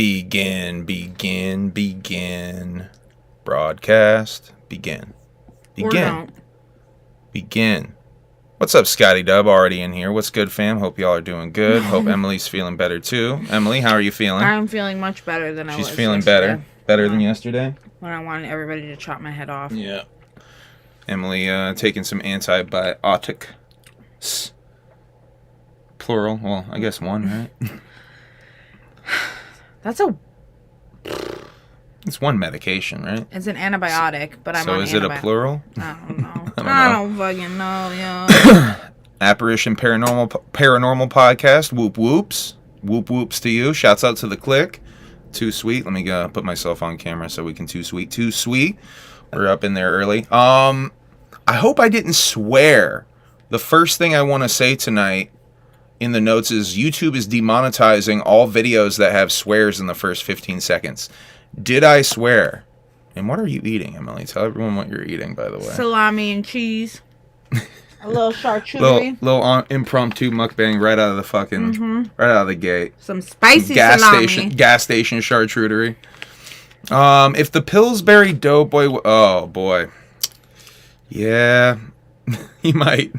Begin. Broadcast. Begin. What's up, Scotty Dub? Already in here. What's good, fam? Hope y'all are doing good. Hope Emily's feeling better, too. Emily, how are you feeling? I'm feeling much better than I was. She's feeling yesterday. better than yesterday? When I wanted everybody to chop my head off. Yeah. Emily taking some antibiotics. Plural. Well, I guess one, right? It's one medication, right? It's an antibiotic, but I'm on So is it a plural? I don't know. I don't fucking know, yo. Apparition Paranormal Podcast. Whoop whoops. Whoop whoops to you. Shouts out to the click. Too sweet. Let me put myself on camera so we can too sweet. We're up in there early. I hope I didn't swear. The first thing I want to say tonight in the notes is YouTube is demonetizing all videos that have swears in the first 15 seconds. Did I swear? And what are you eating, Emily? Tell everyone what you're eating, by the way. Salami and cheese. A little charcuterie. little impromptu mukbang right out of the fucking, right out of the gate. Some spicy salami. Gas station charcuterie. If the Pillsbury Doughboy, oh boy. Yeah, he might.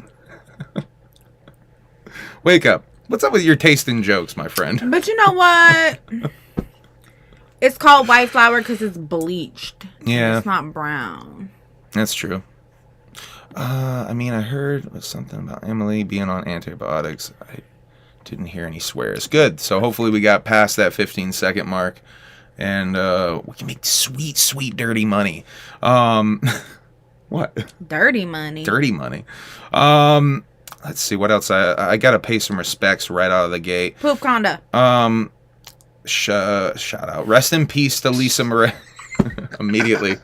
Wake up. What's up with your taste in jokes, my friend? But you know what? It's called white flour because it's bleached. Yeah. It's not brown. That's true. I mean, I heard something about Emily being on antibiotics. I didn't hear any swears. Good. So hopefully we got past that 15-second mark. And we can make sweet, sweet, dirty money. What? Dirty money. Dirty money. Let's see. What else? I got to pay some respects right out of the gate. Poop Conda. Shout out. Rest in peace to Lisa Marie. Immediately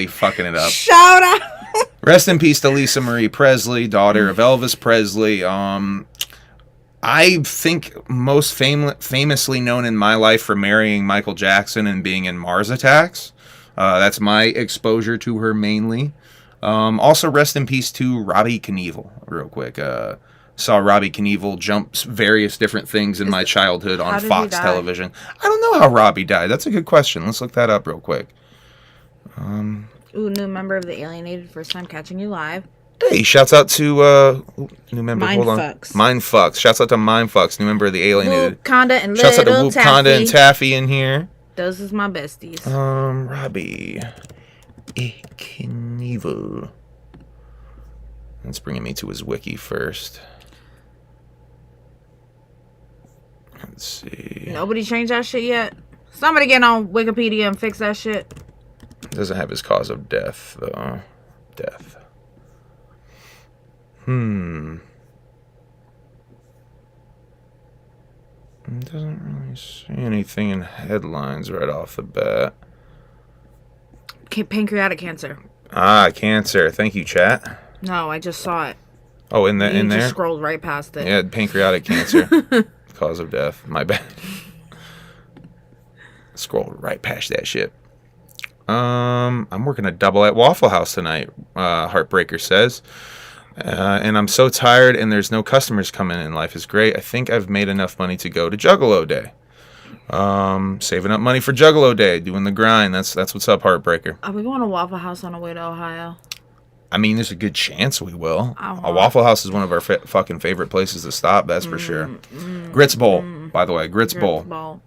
fucking it up. Shout out. Rest in peace to Lisa Marie Presley, daughter of Elvis Presley. I think most famously known in my life for marrying Michael Jackson and being in Mars Attacks. That's my exposure to her mainly. Also, rest in peace to Robbie Knievel, real quick. Saw Robbie Knievel jump various different things in my childhood on Fox television. I don't know how Robbie died. That's a good question. Let's look that up real quick. New member of the Alienated, first time catching you live. Hey, shouts out to new member. Hold on. Mindfucks. Shouts out to Mindfucks, new member of the Alienated. Whoop Conda and shouts out to Little Whoop Taffy. Conda and Taffy in here. Those is my besties. Robbie Knievel. That's bringing me to his wiki first. Let's see. Nobody changed that shit yet? Somebody get on Wikipedia and fix that shit. Doesn't have his cause of death, though. Death. It doesn't really say anything in headlines right off the bat. Pancreatic cancer. Cancer. Thank you, chat. No, I just saw it. Oh, in there? You just scrolled right past it. Yeah, pancreatic cancer. Cause of death. My bad. Scrolled right past that shit. I'm working a double at Waffle House tonight, Heartbreaker says. And I'm so tired and there's no customers coming in. Life is great. I think I've made enough money to go to Juggalo Day. Saving up money for Juggalo Day, doing the grind. That's what's up, Heartbreaker. Are we going to Waffle House on the way to Ohio? I mean, there's a good chance we will. A Waffle House is one of our fucking favorite places to stop, that's for sure. Grits Bowl, by the way. Grits Bowl.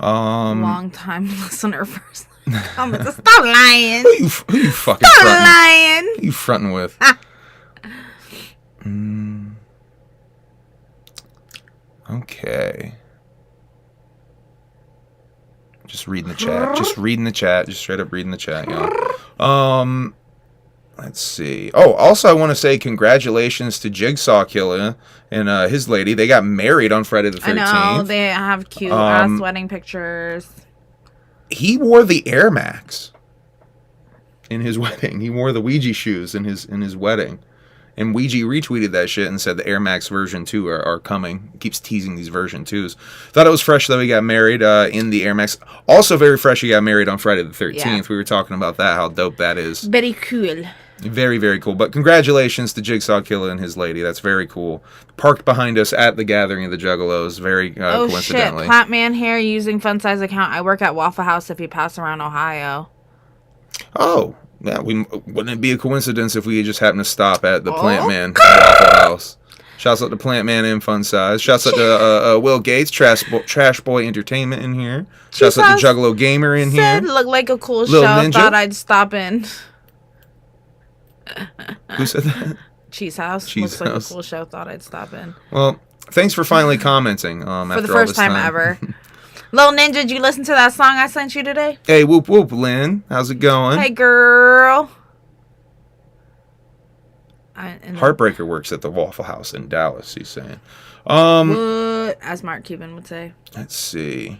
Long time listener first. Stop lying. Who you fucking Stop fronting? lying. Who you fronting with? Okay. Just reading the chat. Just straight up reading the chat, y'all. Let's see. Oh, also I want to say congratulations to Jigsaw Killer and his lady. They got married on Friday the 13th. I know. They have cute ass wedding pictures. He wore the Air Max in his wedding. He wore the Ouija shoes in his wedding. And Ouija retweeted that shit and said the Air Max version 2 are coming. He keeps teasing these version 2s. Thought it was fresh that he got married in the Air Max. Also very fresh he got married on Friday the 13th. Yeah. We were talking about that, how dope that is. Very cool. Very, very cool. But congratulations to Jigsaw Killa and his lady. That's very cool. Parked behind us at the gathering of the Juggalos. Very coincidentally. Shit. Plant Man here using Fun Size account. I work at Waffle House if you pass around Ohio. Oh, yeah. Wouldn't it be a coincidence if we just happened to stop at the Plant Man Waffle House? Shouts out to Plant Man and Fun Size. Shouts out to Will Gates, Trash Boy Entertainment in here. Shouts out to Juggalo Gamer in here. Looked like a cool Little show. Ninja. Thought I'd stop in. Who said that? Cheese House. Cheese Looks House. like a cool show. Thought I'd stop in. Well, thanks for finally commenting. For after the all first this time ever. Little Ninja, did you listen to that song I sent you today? Hey, whoop whoop, Lynn. How's it going? Hey, girl. Heartbreaker works at the Waffle House in Dallas, he's saying. What? As Mark Cuban would say. Let's see.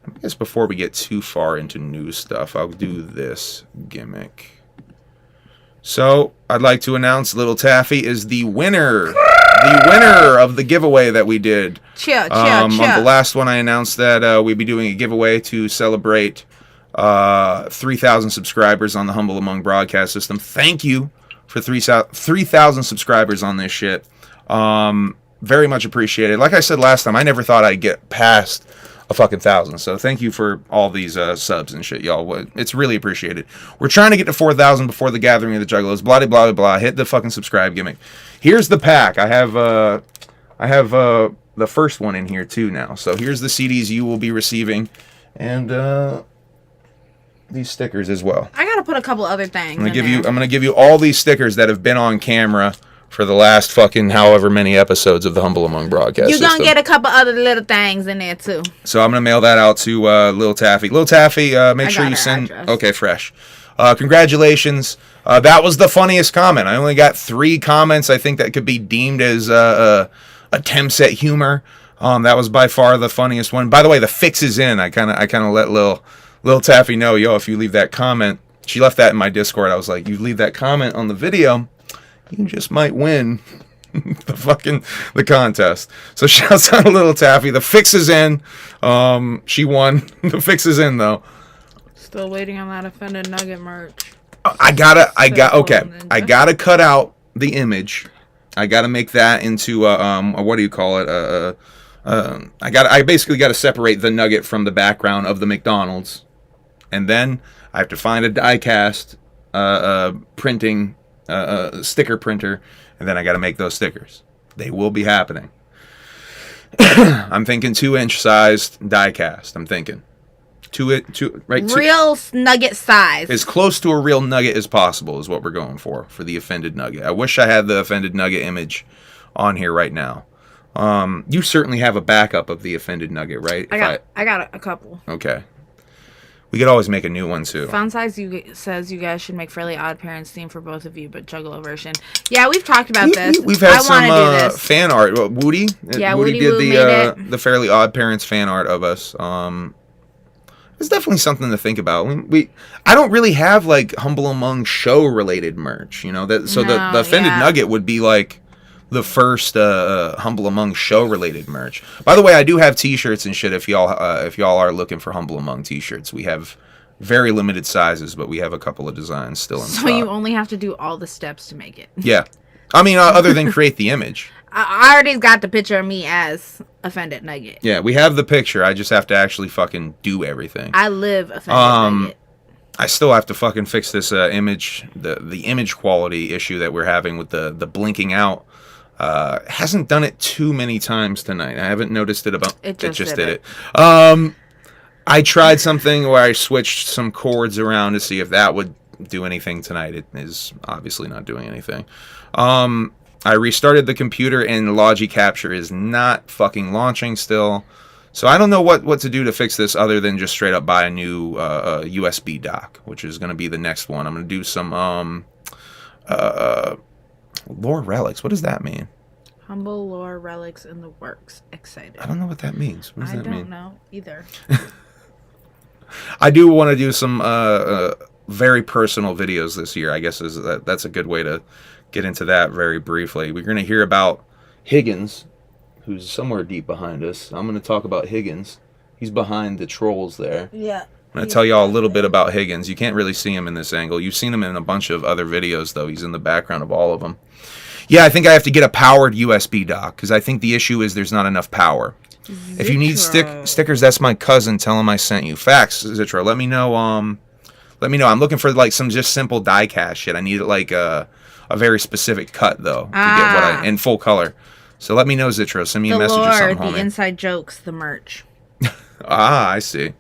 I guess before we get too far into new stuff, I'll do this gimmick. So, I'd like to announce Little Taffy is the winner. The winner of the giveaway that we did. Cheer. On the last one, I announced that we'd be doing a giveaway to celebrate 3,000 subscribers on the Humble Among broadcast system. Thank you for 3,000 subscribers on this shit. Very much appreciated. Like I said last time, I never thought I'd get past a fucking 1,000. So thank you for all these subs and shit, y'all. It's really appreciated. We're trying to get to 4,000 before the gathering of the Juggalos. Blah blah blah blah. Hit the fucking subscribe gimmick. Here's the pack. I have the first one in here too now. So here's the CDs you will be receiving, and these stickers as well. I gotta put a couple other things. I'm gonna give you all these stickers that have been on camera for the last fucking however many episodes of the Humble Among broadcast You're system. gonna get a couple other little things in there too. So I'm gonna mail that out to Lil Taffy. Lil Taffy, make sure you send. Address. Okay, fresh. Congratulations. That was the funniest comment. I only got 3 comments. I think that could be deemed as attempts at humor. That was by far the funniest one. By the way, the fix is in. I kind of let Lil Taffy know, yo, if you leave that comment, she left that in my Discord. I was like, you leave that comment on the video, you just might win the contest. So shouts out to Little Taffy. The fix is in. She won. The fix is in though. Still waiting on that Offended Nugget merch. I gotta cut out the image. I gotta make that into what do you call it? I basically gotta separate the nugget from the background of the McDonald's, and then I have to find a die cast printing sticker printer, and then I gotta make those stickers. They will be happening. I'm thinking 2-inch sized die cast. I'm thinking Real nugget size. as close to a real nugget as possible is what we're going for the Offended Nugget. I wish I had the Offended Nugget image on here right now. You certainly have a backup of the Offended Nugget, right? I got a couple. Okay. We could always make a new one too. Fun Size says you guys should make Fairly Odd Parents theme for both of you, but Juggalo version. Yeah, we've talked about this. We've had some fan art. Woody? Yeah, Woody did the Fairly Odd Parents fan art of us. It's definitely something to think about. I don't really have like Humble Among show related merch, you know. The Offended Nugget would be like the first Humble Among show related merch. By the way, I do have T-shirts and shit. If y'all are looking for Humble Among T-shirts, we have very limited sizes, but we have a couple of designs still in stock. So you only have to do all the steps to make it. Yeah, I mean, other than create the image. I already got the picture of me as Offended Nugget. Yeah, we have the picture. I just have to actually fucking do everything. I live Offended Nugget. I still have to fucking fix this image, the image quality issue that we're having with the blinking out. Hasn't done it too many times tonight. I haven't noticed it about. It just did it. I tried something where I switched some chords around to see if that would do anything tonight. It is obviously not doing anything. I restarted the computer and Logi Capture is not fucking launching still. So I don't know what to do to fix this other than just straight up buy a new USB dock, which is going to be the next one. I'm going to do some lore relics. What does that mean? Humble lore relics in the works. Excited. I don't know what that means. What does that mean? I don't know either. I do want to do some very personal videos this year. I guess that's a good way to get into that very briefly. We're going to hear about Higgins, who's somewhere deep behind us. I'm going to talk about Higgins. He's behind the trolls there. Yeah. I'm going to tell y'all a little bit about Higgins. You can't really see him in this angle. You've seen him in a bunch of other videos, though. He's in the background of all of them. Yeah, I think I have to get a powered USB dock, because I think the issue is there's not enough power. Zitro. If you need stickers, that's my cousin. Tell him I sent you. Facts, Zitro. Let me know. Let me know. I'm looking for like some just simple die cast shit. I need like a very specific cut though to get what in full color. So let me know, Zitro. Send me a message or something, homie. The inside jokes, the merch. I see.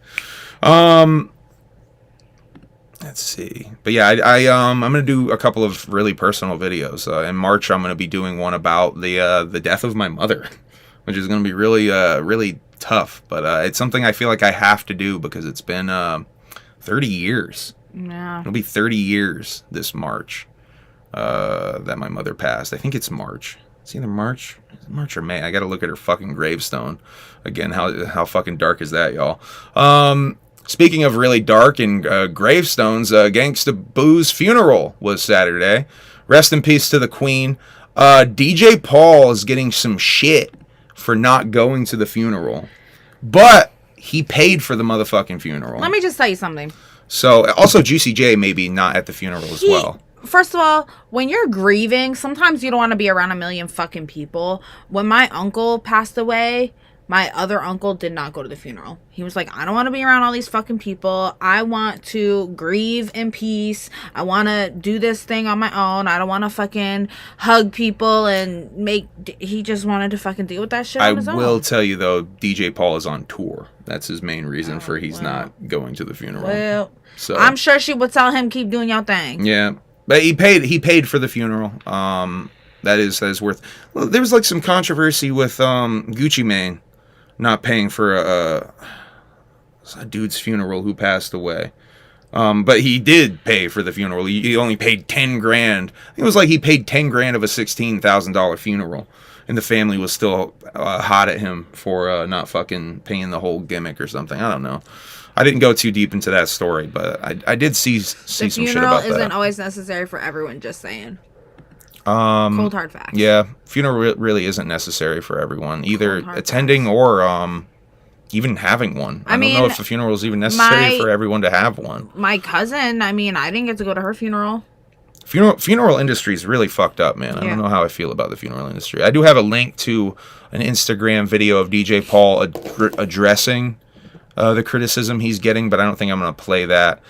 Let's see. But yeah, I'm gonna do a couple of really personal videos. In March, I'm gonna be doing one about the death of my mother, which is gonna be really tough. But it's something I feel like I have to do because it's been 30 years. Yeah. It'll be 30 years this March that my mother passed. I think it's March. It's either March or May. I gotta look at her fucking gravestone again. How fucking dark is that, y'all? Speaking of really dark and gravestones, Gangsta Boo's funeral was Saturday. Rest in peace to the Queen. DJ Paul is getting some shit for not going to the funeral, but he paid for the motherfucking funeral. Let me just tell you something. So, also Juicy J maybe not at the funeral as well. First of all, when you're grieving, sometimes you don't want to be around a million fucking people. When my uncle passed away, my other uncle did not go to the funeral. He was like, I don't want to be around all these fucking people. I want to grieve in peace. I want to do this thing on my own. I don't want to fucking hug people and he just wanted to fucking deal with that shit on his own. I will tell you, though, DJ Paul is on tour. That's his main reason for he's not going to the funeral. Well, so I'm sure she would tell him, keep doing your thing. Yeah. But he paid for the funeral. That is worth. Well, there was like some controversy with Gucci Mane not paying for a dude's funeral who passed away. But he did pay for the funeral. He only paid $10,000. I think it was like he paid $10,000 of a $16,000 funeral, and the family was still hot at him for not fucking paying the whole gimmick or something. I don't know. I didn't go too deep into that story, but I did see some shit about that. The funeral isn't always necessary for everyone, just saying. Cold hard fact. Yeah, funeral really isn't necessary for everyone, either attending or even having one. I don't know if a funeral is even necessary for everyone to have one. My cousin, I didn't get to go to her funeral. Funeral industry is really fucked up, man. I don't know how I feel about the funeral industry. I do have a link to an Instagram video of DJ Paul addressing the criticism he's getting, but I don't think I'm going to play that.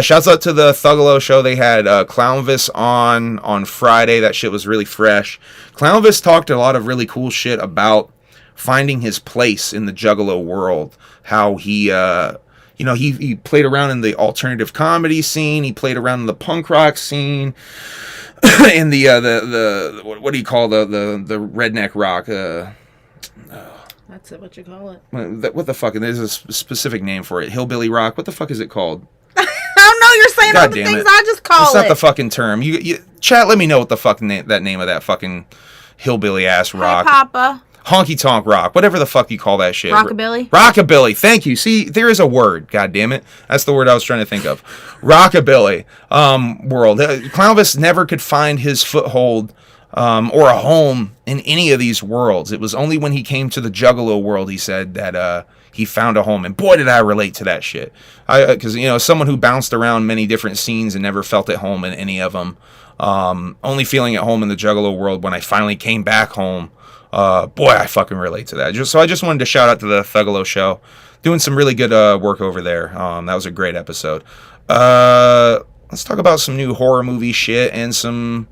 Shouts out to the Juggalo show. They had Clownvis on Friday. That shit was really fresh. Clownvis talked a lot of really cool shit about finding his place in the Juggalo world. How he he played around in the alternative comedy scene. He played around in the punk rock scene. In the what do you call the redneck rock? That's it. What you call it? What the fuck? There's a specific name for it. Hillbilly rock. What the fuck is it called? I don't know. You're saying all the things I just call it. It's not the fucking term. You chat. Let me know what the fuck name of that fucking hillbilly ass rock. Hi, Papa. Honky tonk rock. Whatever the fuck you call that shit. Rockabilly. Rockabilly. Thank you. See, there is a word. God damn it. That's the word I was trying to think of. Rockabilly world. Clownvis never could find his foothold or a home in any of these worlds. It was only when he came to the Juggalo world, he said, that he found a home. And boy, did I relate to that shit. Because, someone who bounced around many different scenes and never felt at home in any of them, only feeling at home in the Juggalo world when I finally came back home, boy, I fucking relate to that. So I just wanted to shout out to the Juggalo show. Doing some really good work over there. That was a great episode. Let's talk about some new horror movie shit and some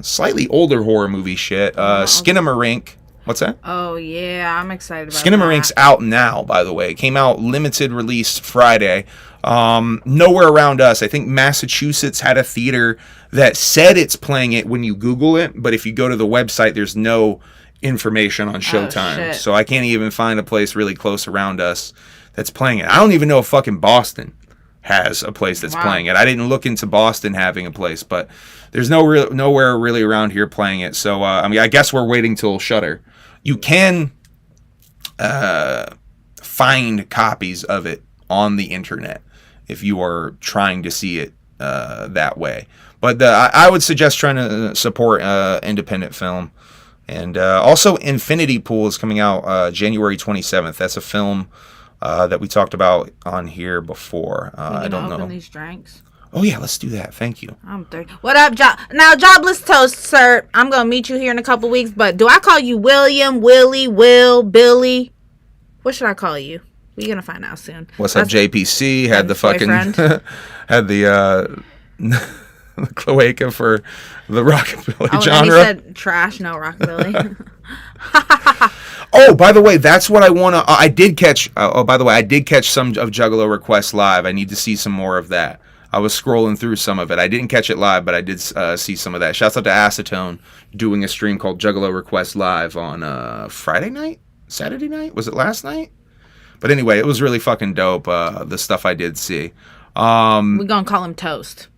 slightly older horror movie shit. Skinamarink. What's that? Oh, yeah. I'm excited about Skinamarink's out now, by the way. It came out limited release Friday. Nowhere around us. I think Massachusetts had a theater that said it's playing it when you Google it, but if you go to the website, there's no information on Showtime. So I can't even find a place really close around us that's playing it. I don't even know if fucking Boston has a place that's playing it. I didn't look into Boston having a place, but there's nowhere really around here playing it. So I guess we're waiting till Shudder. You can find copies of it on the internet if you are trying to see it that way. But I would suggest trying to support independent film. And also Infinity Pool is coming out January 27th. That's a film that we talked about on here before. I don't know. Open these drinks. Oh yeah, let's do that. Thank you. I'm 30. What up, now jobless toast, sir? I'm gonna meet you here in a couple weeks, but do I call you William, Willie, Will, Billy? What should I call you? We're gonna find out soon. What's up, JPC? Had the fucking had the cloaca for the rockabilly genre. And he said trash, no rockabilly. Oh, by the way, that's what I want to. I did catch. By the way, I did catch some of Juggalo requests live. I need to see some more of that. I was scrolling through some of it. I didn't catch it live, but I did see some of that. Shouts out to Acetone doing a stream called Juggalo Request Live on Friday night? Saturday night? Was it last night? But anyway, it was really fucking dope, the stuff I did see. We're going to call him Toast.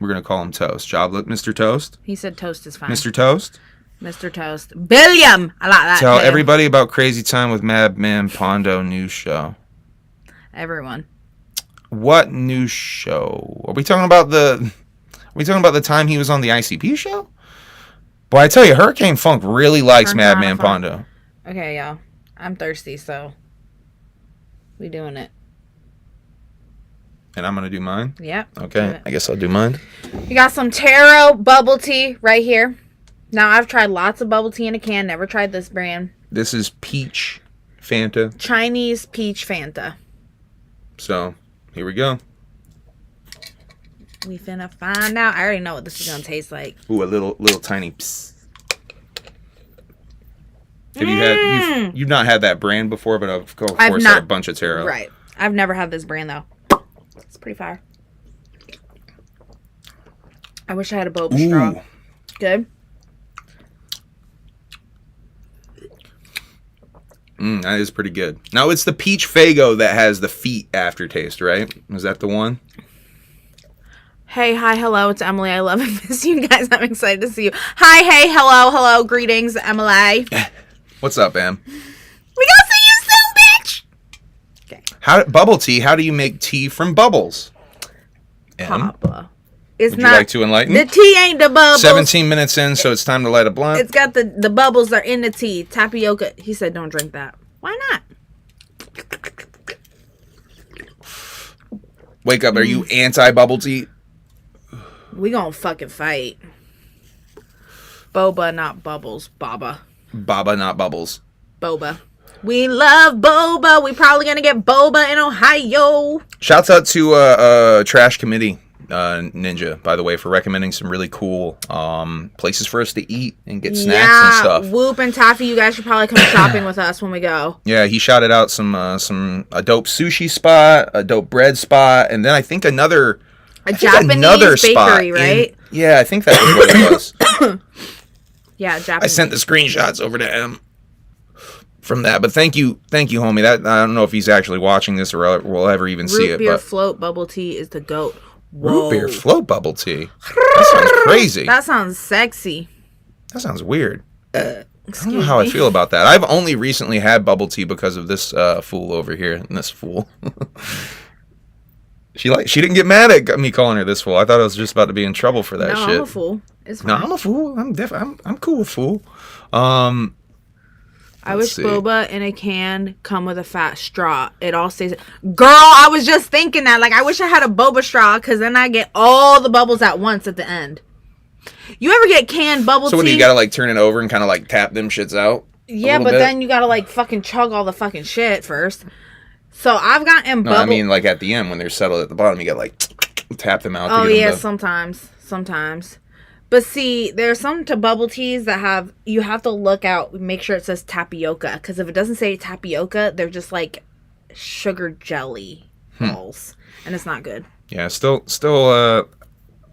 We're going to call him Toast. Joblet, Mr. Toast? He said Toast is fine. Mr. Toast? Mr. Toast. Billiam! I like that. Tell everybody about Crazy Time with Madman Pondo news show. Everyone. What new show? Are we talking about the time he was on the ICP show? Boy, I tell you, Hurricane Funk really likes Madman Pondo. Okay, y'all. I'm thirsty, so we doing it. And I'm going to do mine? Yep. Okay, I guess I'll do mine. You got some taro bubble tea right here. Now, I've tried lots of bubble tea in a can. Never tried this brand. This is peach Fanta. Chinese peach Fanta. So, here we go. We finna find out. I already know what this is gonna taste like. Ooh, a little tiny psst. Have you've not had that brand before, but of course had a bunch of taro. Right. I've never had this brand though. It's pretty fire. I wish I had a boba straw. Good. That is pretty good. Now, it's the peach Faygo that has the feet aftertaste, right? Is that the one? Hey, hi, hello. It's Emily. I love and miss you guys. I'm excited to see you. Hi, hey, hello. Greetings, Emily. What's up, Em? We gonna see you soon, bitch. Okay. Bubble tea. How do you make tea from bubbles? Em? Papa. Would you like to enlighten? The tea ain't the bubbles. 17 minutes in, so it's time to light a blunt. It's got the bubbles are in the tea. Tapioca. He said don't drink that. Why not? Wake up. Are you anti-bubble tea? We gonna fucking fight. Boba, not bubbles. Baba. Baba, not bubbles. Boba. We love boba. We probably gonna get boba in Ohio. Shouts out to Trash Committee Ninja, by the way, for recommending some really cool places for us to eat and get snacks and stuff. Whoop and Taffy, you guys should probably come shopping with us when we go. Yeah, he shouted out a dope sushi spot, a dope bread spot, and then I think another Japanese bakery, right? I think that was what it was. Yeah, Japanese. I sent the screenshots over to him from that, but thank you, homie. That I don't know if he's actually watching this or we'll ever even see it. Root beer float bubble tea is the GOAT. Whoa. Root beer float bubble tea. That sounds crazy. That sounds sexy. That sounds weird. I don't know how I feel about that. I've only recently had bubble tea because of this fool over here. And this fool. She didn't get mad at me calling her this fool. I thought I was just about to be in trouble for that shit. No, I'm a fool. It's fine. No, I'm a fool. I'm cool with fool. I wish boba in a can come with a fat straw. It all stays. Girl, I was just thinking that. Like, I wish I had a boba straw because then I get all the bubbles at once at the end. You ever get canned bubble tea? So what do you gotta like turn it over and kind of like tap them shits out? Yeah, but then you gotta like fucking chug all the fucking shit first. So I've gotten bubble. No, I mean like at the end when they're settled at the bottom, you gotta like tap them out. Oh yeah, sometimes. But see, there's some bubble teas that you have to look out, make sure it says tapioca. Because if it doesn't say tapioca, they're just like sugar jelly balls. And it's not good. Yeah, still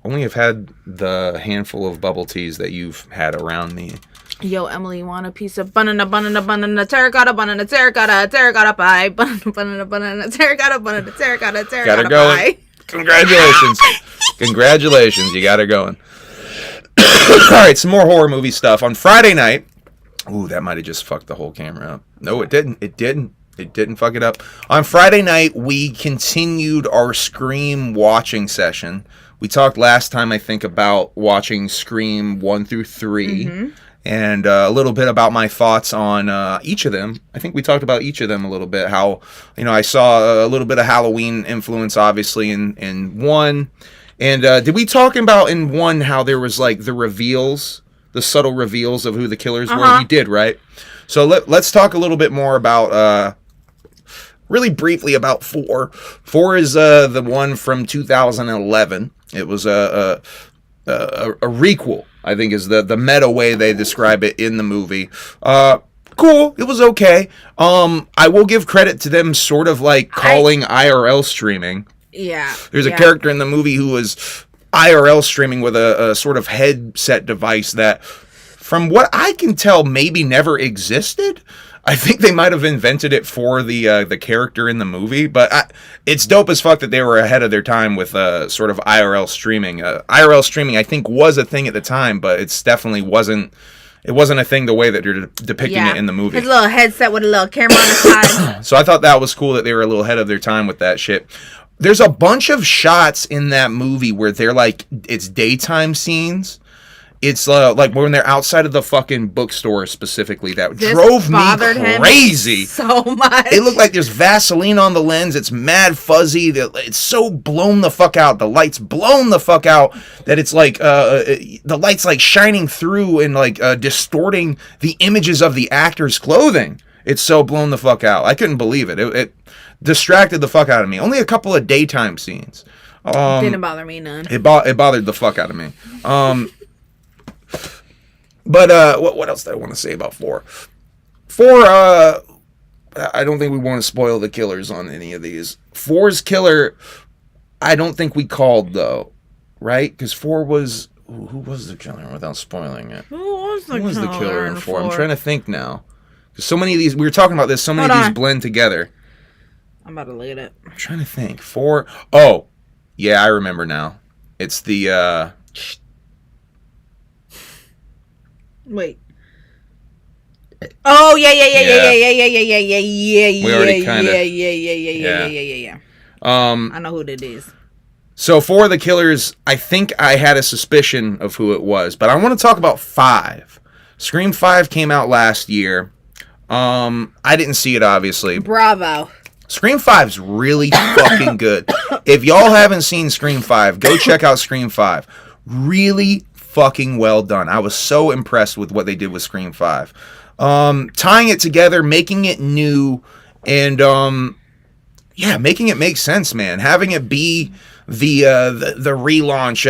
only have had the handful of bubble teas that you've had around me. Yo, Emily, you want a piece of banana, terracotta pie, banana, terracotta pie. Got her going. Congratulations, you got her going. All right, some more horror movie stuff. On Friday night, ooh, that might have just fucked the whole camera up. No, it didn't. It didn't fuck it up. On Friday night, we continued our Scream watching session. We talked last time, I think, about watching Scream 1 through 3. Mm-hmm. and a little bit about my thoughts on each of them. I think we talked about each of them a little bit. How, I saw a little bit of Halloween influence, obviously, in one. And did we talk about in one how there was like the reveals, the subtle reveals of who the killers were? We did, right? So let's talk a little bit more about, really briefly about 4. 4 is the one from 2011. It was a requel, I think is the meta way they describe it in the movie. Cool. It was okay. I will give credit to them sort of like calling IRL streaming. Yeah. There's a character in the movie who was IRL streaming with a sort of headset device that, from what I can tell, maybe never existed. I think they might have invented it for the character in the movie, but it's dope as fuck that they were ahead of their time with sort of IRL streaming. IRL streaming, I think, was a thing at the time, but it's definitely wasn't. It wasn't a thing the way that you're depicting it in the movie. His little headset with a little camera on the side. So I thought that was cool that they were a little ahead of their time with that shit. There's a bunch of shots in that movie where they're like, it's daytime scenes. It's like when they're outside of the fucking bookstore specifically. That drove me crazy. So much. It looked like there's Vaseline on the lens. It's mad fuzzy. It's so blown the fuck out. The light's blown the fuck out that it's like the light's like shining through and like distorting the images of the actor's clothing. It's so blown the fuck out. I couldn't believe it. It distracted the fuck out of me. Only a couple of daytime scenes. Didn't bother me none. It bothered the fuck out of me. But what else did I want to say about 4? 4, I don't think we want to spoil the killers on any of these. 4's killer, I don't think we called, though, right? Because 4 was... Who was the killer without spoiling it? Who was the killer in 4? I'm trying to think now. So many of these... We were talking about this. So many of these blend together. I'm about to look at it. I'm trying to think. 4... Oh, yeah, I remember now. It's the... Wait. Oh yeah. We already kind of. Yeah. I know who that is. So for the killers, I think I had a suspicion of who it was, but I want to talk about 5. Scream 5 came out last year. I didn't see it, obviously. Bravo. Scream 5's really fucking good. If y'all haven't seen Scream 5, go check out Scream 5. Really fucking well done. I was so impressed with what they did with Scream 5. Tying it together, making it new, and making it make sense, man. Having it be the relaunch,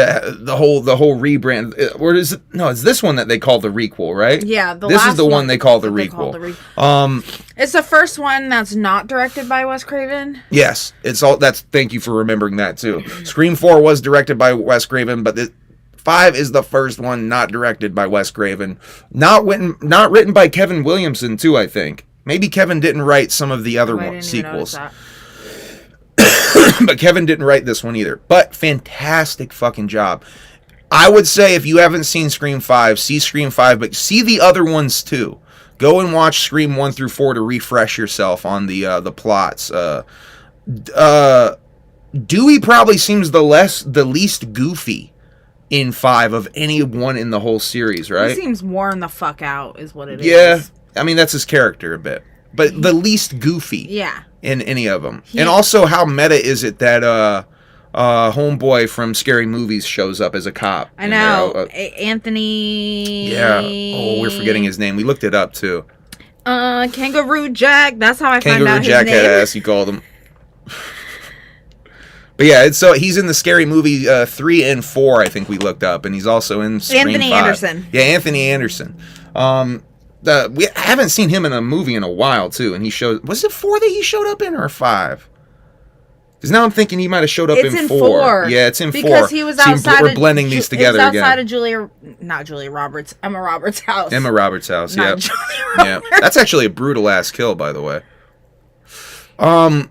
the whole rebrand. Or is it? No, it's this one that they call the requel, right? Yeah, this is the one they call the requel. It's the first one that's not directed by Wes Craven. Yes, it's all. Thank you for remembering that too. Scream 4 was directed by Wes Craven, but 5 is the first one not directed by Wes Craven. Not written by Kevin Williamson, too, I think. Maybe Kevin didn't write some of the other sequels. But Kevin didn't write this one either. But fantastic fucking job. I would say if you haven't seen Scream 5, see Scream 5, but see the other ones, too. Go and watch Scream 1 through 4 to refresh yourself on the plots. Dewey probably seems the least goofy in 5 of any one in the whole series, right? He seems worn the fuck out, is what it is. Yeah, I mean, that's his character a bit. But the least goofy in any of them. And also, how meta is it that homeboy from Scary Movies shows up as a cop? I know. Anthony... Yeah. Oh, we're forgetting his name. We looked it up, too. Kangaroo Jack. That's how I found out his name. Kangaroo Jack had ass, you called him. But yeah, so he's in the Scary Movie 3 and 4, I think we looked up, and he's also in Scream 5. Anthony Anderson. Yeah, Anthony Anderson. We haven't seen him in a movie in a while too, and was it 4 that he showed up in, or 5? Because now I'm thinking he might have showed up in 4. Yeah, it's in 4. Because he was outside. We're blending these together again. Outside of Emma Roberts' house. Emma Roberts' house. Not Yep. Julia Roberts. Yeah, that's actually a brutal ass kill, by the way. The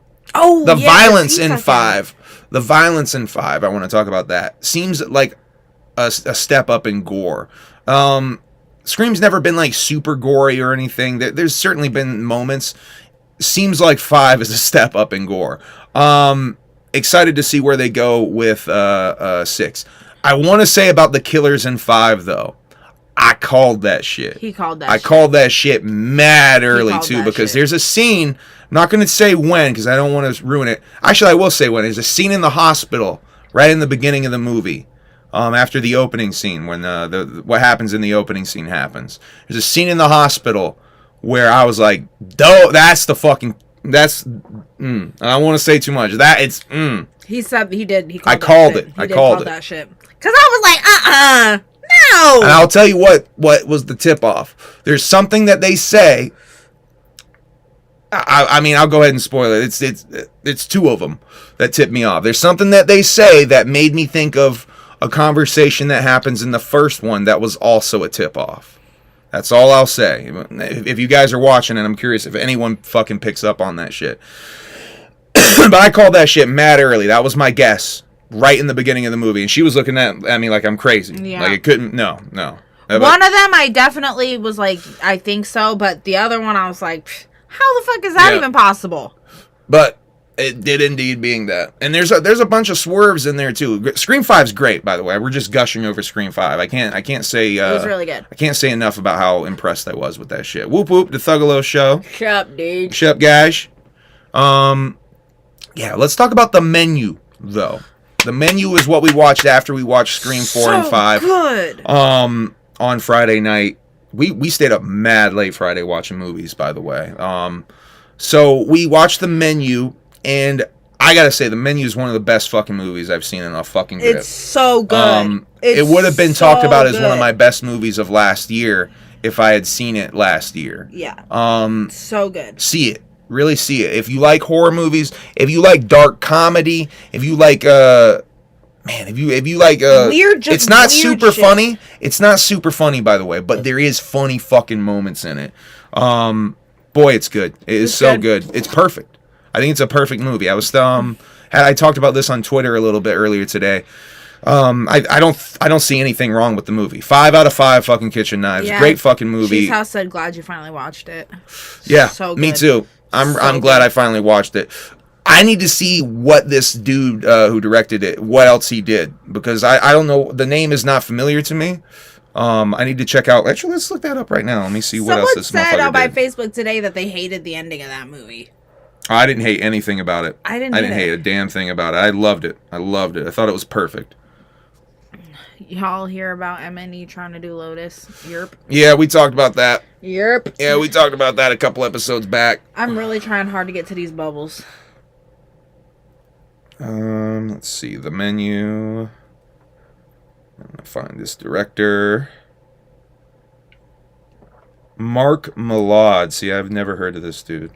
violence in 5. The violence in 5, I want to talk about that. Seems like a step up in gore. Scream's never been like super gory or anything. There's certainly been moments. Seems like 5 is a step up in gore. Excited to see where they go with 6. I want to say about the killers in 5 though. I called that shit. He called that I shit. called that shit mad early, too, because shit. there's a scene, I'm not going to say when, because I don't want to ruin it. Actually, I will say when. There's a scene in the hospital, right in the beginning of the movie, after the opening scene, when what happens in the opening scene happens. There's a scene in the hospital where I was like, that's the fucking, I don't want to say too much. He said he did. He I called called that it. shit. I called it. That shit. Because I was like, no. And I'll tell you what was the tip off. There's something that they say. I mean, I'll go ahead and spoil it. It's two of them that tip me off. There's something that they say that made me think of a conversation that happens in the first one that was also a tip off. That's all I'll say. If you guys are watching, and I'm curious if anyone fucking picks up on that shit. But I called that shit mad early. That was my guess. Right in the beginning of the movie. And she was looking at me like I'm crazy. Yeah. Like it couldn't, no. One of them I definitely was like, I think so. But the other one I was like, how the fuck is that even possible? But it did indeed being that. And there's a bunch of swerves in there too. Scream 5's great, by the way. We're just gushing over Scream 5. I can't say it was really good. I can't say enough about how impressed I was with that shit. Whoop whoop, the Juggalo show. Shup, dude. Shup, guys. Yeah, let's talk about the menu though. The menu is what we watched after we watched Scream 4 and 5. Good. On Friday night. We stayed up mad late Friday watching movies, by the way. So we watched the menu, and I gotta say, the menu is one of the best fucking movies I've seen in a fucking grip. It's so good. It would have been talked about as one of my best movies of last year if I had seen it last year. Yeah. So good. See it. Really see it. If you like horror movies, if you like dark comedy, if you like if you like weird, it's not weird super shit. funny. It's not super funny, by the way, but there is funny fucking moments in it. Boy, it's good. It is so good. It's perfect. I think it's a perfect movie. I was I talked about this on Twitter a little bit earlier today. I don't see anything wrong with the movie. 5 out of 5 fucking kitchen knives. Yeah. Great fucking movie. Cheese House said, glad you finally watched it. Yeah, so good. Me too. I'm glad I finally watched it. I need to see what this dude who directed it, what else he did, because I don't know. The name is not familiar to me. I need to check out. Actually, let's look that up right now. Let me see what else this motherfucker did. Someone said on my Facebook today that they hated the ending of that movie. I didn't hate anything about it. I didn't hate a damn thing about it. I loved it. I thought it was perfect. Y'all hear about MNE trying to do Lotus? Yerp. Yeah, we talked about that. Yerp. Yeah, we talked about that a couple episodes back. I'm really trying hard to get to these bubbles. Let's see the menu. I'm gonna find this director. Mark Malad. See, I've never heard of this dude.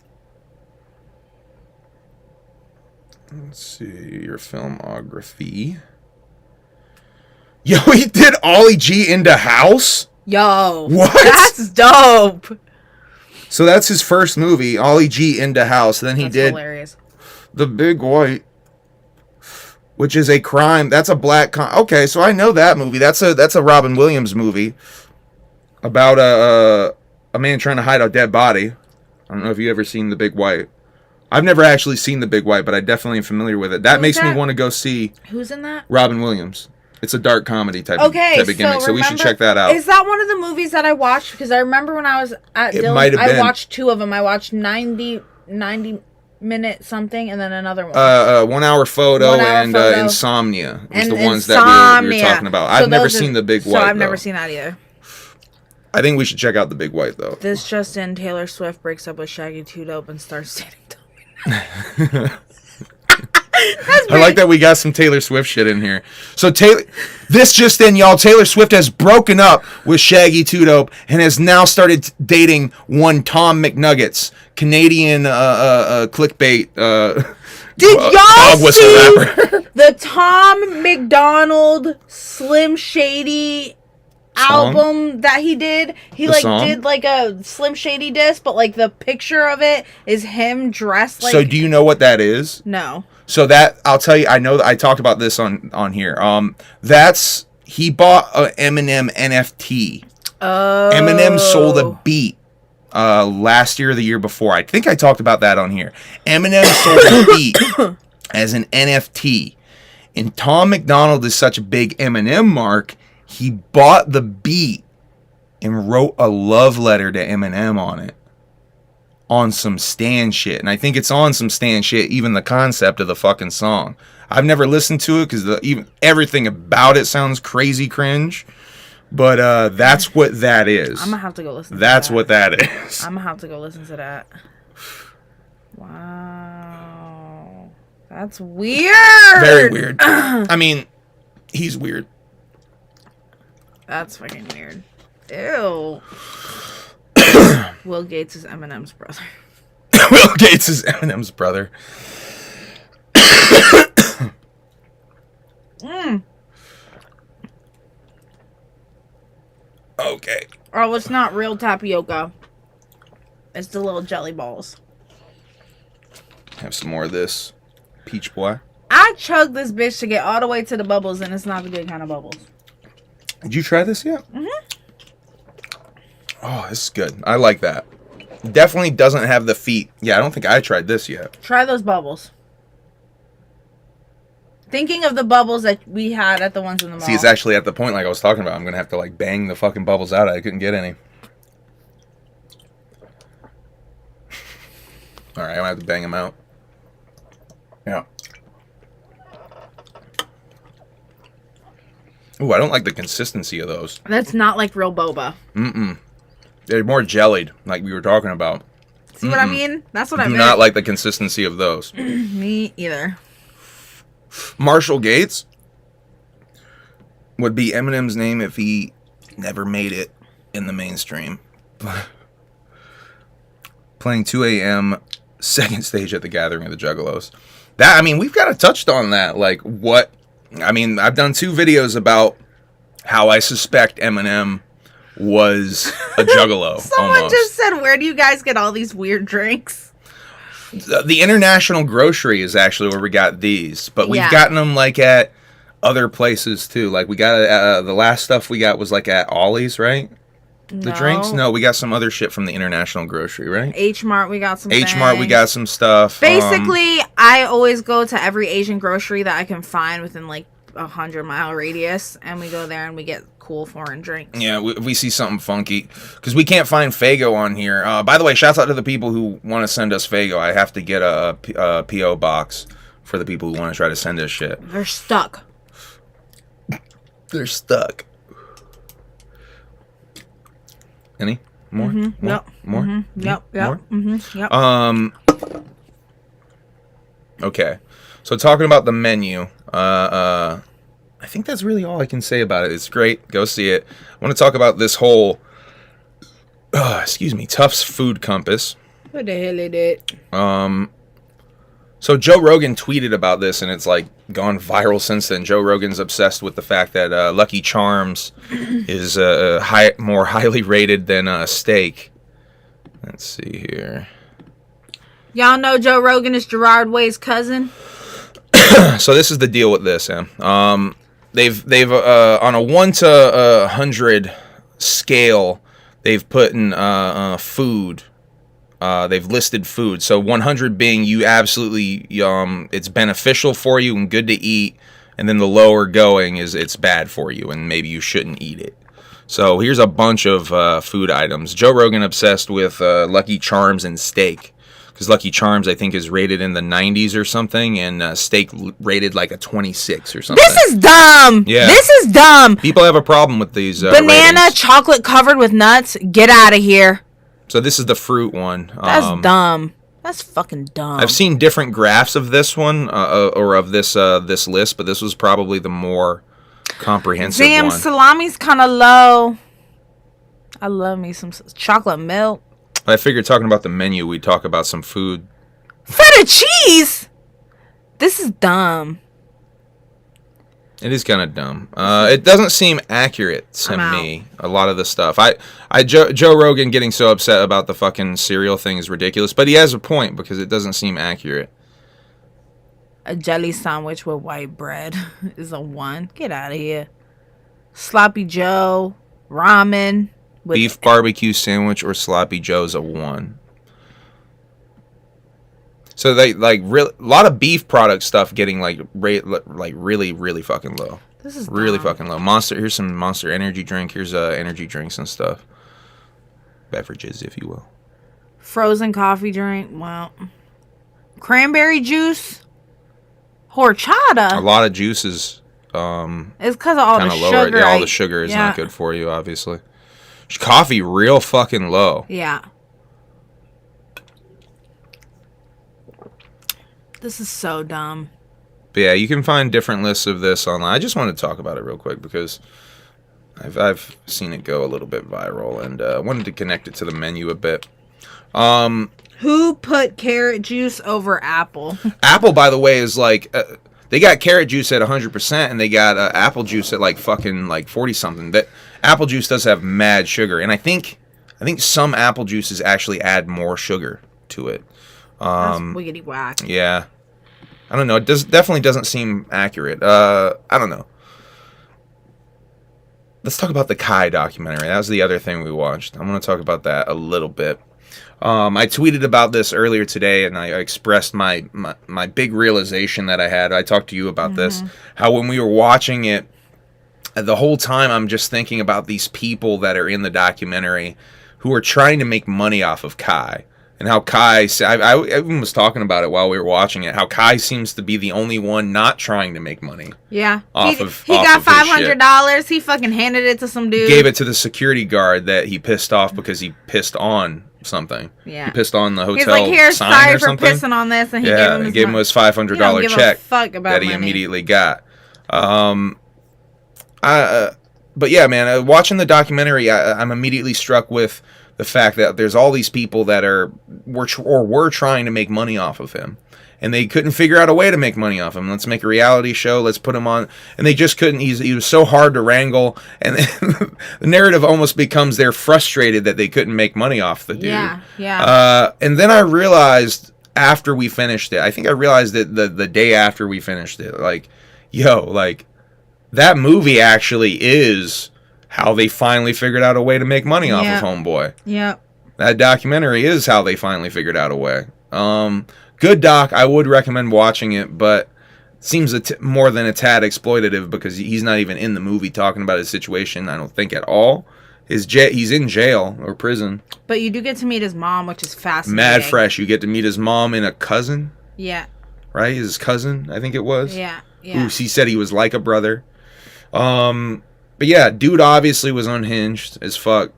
Let's see your filmography. Yo, he did Ollie G into House? Yo. What? That's dope. So that's his first movie, Ollie G into House. Then he did hilarious. The Big White, which is a crime. That's a black okay, so I know that movie. That's a Robin Williams movie about a man trying to hide a dead body. I don't know if you ever seen The Big White. I've never actually seen The Big White, but I definitely am familiar with it. That makes me want to go see. Who's in that? Robin Williams. It's a dark comedy type of gimmick, so we should check that out. Is that one of the movies that I watched? Because I remember when I was at Dylan's, I watched 2 of them. I watched 90 minute something and then another one. 1 Hour Photo and Insomnia was the ones that we were talking about. I've never seen The Big White. So I've never seen that either. I think we should check out The Big White though. This just in: Taylor Swift breaks up with Shaggy 2 Dope and starts dating. I like that we got some Taylor Swift shit in here. So this just in, y'all, Taylor Swift has broken up with Shaggy 2 Dope and has now started dating one Tom McNuggets, Canadian clickbait. Did y'all see the Tom McDonald Slim Shady album that he did? He did like a Slim Shady disc, but like the picture of it is him dressed like. So do you know what that is? No. So that, I'll tell you, I know that I talked about this on here. He bought a Eminem NFT. Oh. Eminem sold a beat last year or the year before. I think I talked about that on here. Eminem sold a beat as an NFT. And Tom McDonald is such a big Eminem mark, he bought the beat and wrote a love letter to Eminem on it. On some Stan shit. And I think it's on some Stan shit, even the concept of the fucking song. I've never listened to it because even everything about it sounds crazy cringe. But that's what that is. I'm gonna have to go listen to that. That's what that is. I'm gonna have to go listen to that. Wow. That's weird. Very weird. I mean, he's weird. That's fucking weird. Ew. Will Gates is Eminem's brother. Will Gates is Eminem's brother. Okay. Oh, it's not real tapioca. It's the little jelly balls. Have some more of this. Peach boy. I chugged this bitch to get all the way to the bubbles, and it's not the good kind of bubbles. Did you try this yet? Mm-hmm. Oh, this is good. I like that. Definitely doesn't have the feet. Yeah, I don't think I tried this yet. Try those bubbles. Thinking of the bubbles that we had at the ones in the mall. See, it's actually at the point like I was talking about. I'm going to have to like bang the fucking bubbles out. I couldn't get any. All right, I'm going to have to bang them out. Yeah. Ooh, I don't like the consistency of those. That's not like real boba. Mm-mm. They're more jellied, like we were talking about. See what I mean? That's what I do meant. not like the consistency of those. Me either. Marshall Gates would be Eminem's name if he never made it in the mainstream. Playing 2 a.m. second stage at the Gathering of the Juggalos. That, I mean, we've kind of touched on that. Like, what... I mean, I've done 2 videos about how I suspect Eminem was a Juggalo. Someone almost. just said, where do you guys get all these weird drinks? The International Grocery is actually where we got these. But we've gotten them, like, at other places, too. Like, we got... the last stuff we got was, like, at Ollie's, right? The drinks? No, we got some other shit from the International Grocery, right? H-Mart, we got some H-Mart, we got some stuff. Basically, I always go to every Asian grocery that I can find within, like, 100-mile radius, and we go there and we get cool foreign drinks. Yeah, we see something funky. Because we can't find Faygo on here. By the way, shouts out to the people who want to send us Faygo. I have to get a P.O. box for the people who want to try to send us shit. They're stuck. They're stuck. Any? More? Mm-hmm. More? Yep. More? Mm-hmm. Yep. Yep. More? Mm-hmm. Yep. Okay. So talking about the menu, I think that's really all I can say about it. It's great. Go see it. I want to talk about this whole, Tufts Food Compass. What the hell is it? So Joe Rogan tweeted about this, and it's like gone viral since then. Joe Rogan's obsessed with the fact that Lucky Charms is more highly rated than steak. Let's see here. Y'all know Joe Rogan is Gerard Way's cousin? So this is the deal with this, they've on a 1 to 100 scale, they've put in food. They've listed food. So 100 being you absolutely it's beneficial for you and good to eat, and then the lower going is it's bad for you and maybe you shouldn't eat it. So here's a bunch of food items. Joe Rogan obsessed with Lucky Charms and steak. Because Lucky Charms, I think, is rated in the 90s or something, and steak rated like a 26 or something. This is dumb. Yeah. This is dumb. People have a problem with these banana ratings. chocolate covered with nuts. Get out of here. So this is the fruit one. That's dumb. That's fucking dumb. I've seen different graphs of this one, or of this list, but this was probably the more comprehensive Damn, one. salami's kind of low. I love me some chocolate milk. I figured talking about the menu, we'd talk about some food. Feta cheese? This is dumb. It is kind of dumb. It doesn't seem accurate to me, a lot of the stuff. Joe Rogan getting so upset about the fucking cereal thing is ridiculous, but he has a point because it doesn't seem accurate. A jelly sandwich with white bread is a 1. Get out of here. Sloppy Joe, ramen. Beef barbecue sandwich or Sloppy Joe's a 1. So they a lot of beef product stuff getting really really fucking low. This is really dumb. fucking low. Monster. Here's some Monster energy drink. Here's energy drinks and stuff. Beverages, if you will. Frozen coffee drink. Well, cranberry juice. Horchata. A lot of juices. It's because of all the lower. sugar. Yeah, all the sugar is not good for you, obviously. Coffee real fucking low. Yeah. This is so dumb. But yeah, you can find different lists of this online. I just want to talk about it real quick because I've seen it go a little bit viral and wanted to connect it to the menu a bit. Who put carrot juice over apple? Apple, by the way, is like they got carrot juice at 100% and they got apple juice at like fucking like 40 something. That apple juice does have mad sugar, and I think some apple juices actually add more sugar to it. That's wiggity whack. Yeah. I don't know. It definitely doesn't seem accurate. I don't know. Let's talk about the Kai documentary. That was the other thing we watched. I'm going to talk about that a little bit. I tweeted about this earlier today, and I expressed my big realization that I had. I talked to you about this. How when we were watching it, the whole time I'm just thinking about these people that are in the documentary who are trying to make money off of Kai. And how Kai, I even was talking about it while we were watching it, how Kai seems to be the only one not trying to make money. Yeah. He got $500. He fucking handed it to some dude. Gave it to the security guard that he pissed off because he pissed on something. Yeah. He pissed on the hotel He's like, here, sign sorry or for something. pissing on this. And he gave him his $500 check that he immediately got. But yeah, man, watching the documentary, I'm immediately struck with the fact that there's all these people that were trying to make money off of him, and they couldn't figure out a way to make money off him. Let's make a reality show. Let's put him on, and they just couldn't. He was so hard to wrangle, and the narrative almost becomes they're frustrated that they couldn't make money off the dude. Yeah. And then I realized after we finished it, I think I realized it the day after we finished it, like, that movie actually is how they finally figured out a way to make money off of Homeboy. Yep. That documentary is how they finally figured out a way. Good doc. I would recommend watching it, but it seems more than a tad exploitative because he's not even in the movie talking about his situation, I don't think, at all. He's in jail or prison. But you do get to meet his mom, which is fascinating. Mad fresh. You get to meet his mom and a cousin. Yeah. Right? His cousin, I think it was. Yeah. Who he said he was like a brother. But yeah, dude obviously was unhinged as fuck.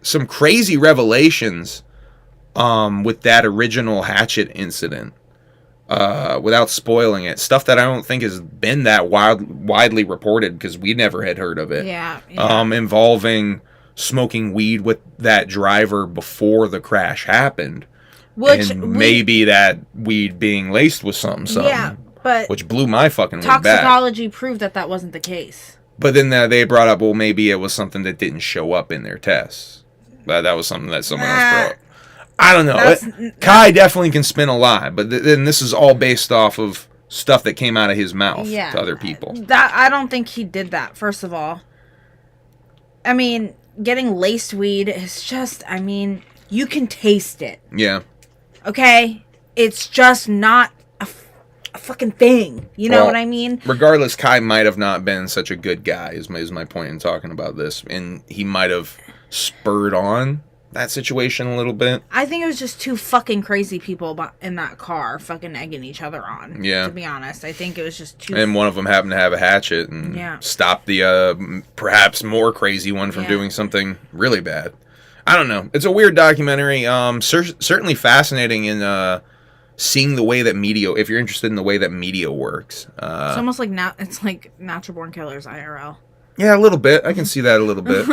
Some crazy revelations with that original Hatchet incident. Without spoiling it. Stuff that I don't think has been that widely reported because we never had heard of it. Yeah. Involving smoking weed with that driver before the crash happened. And maybe that weed being laced with something. Yeah, but which blew my fucking weed back. Toxicology proved that wasn't the case. But then they brought up, well, maybe it was something that didn't show up in their tests. That was something that someone else brought up. I don't know. Kai definitely can spin a lie, but then this is all based off of stuff that came out of his mouth to other people. I don't think he did that, first of all. I mean, getting laced weed is just, you can taste it. Yeah. Okay? It's just not a fucking thing. You know what I mean? Regardless, Kai might have not been such a good guy, is my point in talking about this. And he might have spurred on that situation a little bit. I think it was just two fucking crazy people in that car fucking egging each other on. Yeah. To be honest. I think it was just two. And one of them happened to have a hatchet and stopped the perhaps more crazy one from doing something really bad. I don't know. It's a weird documentary. Certainly fascinating in seeing the way that media, if you're interested in the way that media works. It's almost like it's like Natural Born Killers IRL. Yeah, a little bit. I can see that a little bit.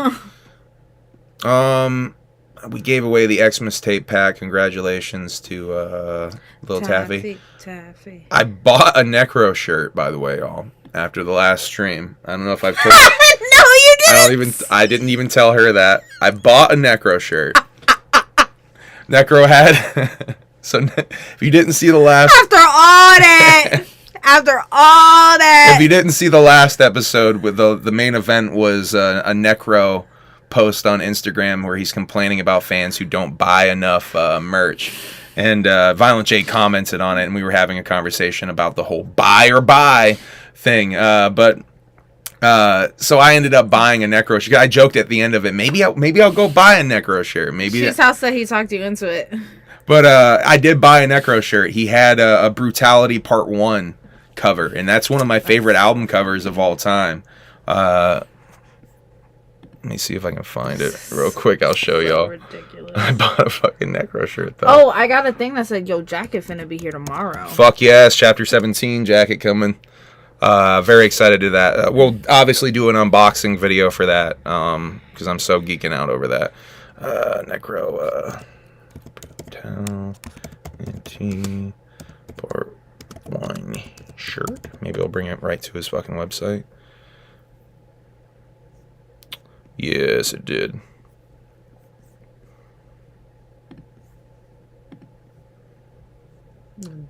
We gave away the Xmas tape pack. Congratulations to Lil Taffy. I bought a Necro shirt, by the way, y'all, after the last stream. I don't know if I've told you. No, you didn't. I didn't even tell her that. I bought a Necro shirt. Necro had. So if you didn't see the last. After all that. If you didn't see the last episode, with the main event was a Necro post on Instagram where he's complaining about fans who don't buy enough merch, and Violent J commented on it, and we were having a conversation about the whole buy or buy thing. But So I ended up buying a Necro shirt. I joked at the end of it, maybe I'll go buy a Necro shirt. Maybe She's how said he talked you into it. But I did buy a Necro shirt. He had a Brutality Part 1 cover, and that's one of my favorite album covers of all time. Let me see if I can find it real quick. I'll show y'all. Ridiculous. I bought a fucking Necro shirt, though. Oh, I got a thing that said, yo, jacket finna be here tomorrow. Fuck yes, Chapter 17 jacket coming. Very excited to that. We'll obviously do an unboxing video for that, because I'm so geeking out over that. Necro, Brutality Part 1 shirt. Maybe I'll bring it right to his fucking website. Yes, it did.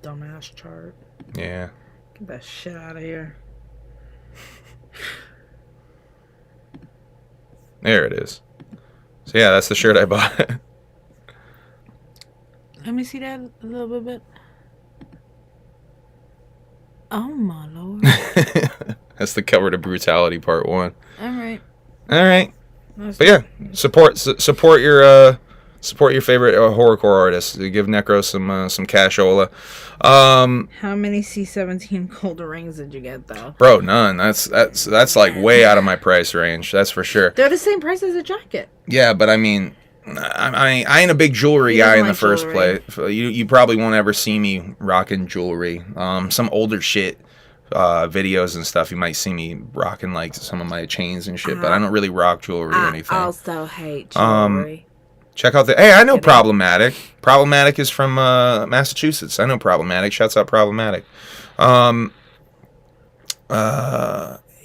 Dumbass chart. Yeah. Get that shit out of here. There it is. So yeah, that's the shirt I bought. Let me see that a little bit. Oh my lord. That's the cover to Brutality Part 1. Alright. But yeah, support your favorite horrorcore artists. Give Necro some cashola. How many C17 gold rings did you get though? Bro, none. That's like way out of my price range. That's for sure. They're the same price as a jacket. Yeah, but I mean, I ain't a big jewelry guy in the first place. You probably won't ever see me rocking jewelry. Some older shit. Videos and stuff, you might see me rocking like some of my chains and shit, but I don't really rock jewelry or anything. I also hate jewelry. Check out Hey, I know Problematic. Problematic is from Massachusetts. I know Problematic. Shouts out Problematic.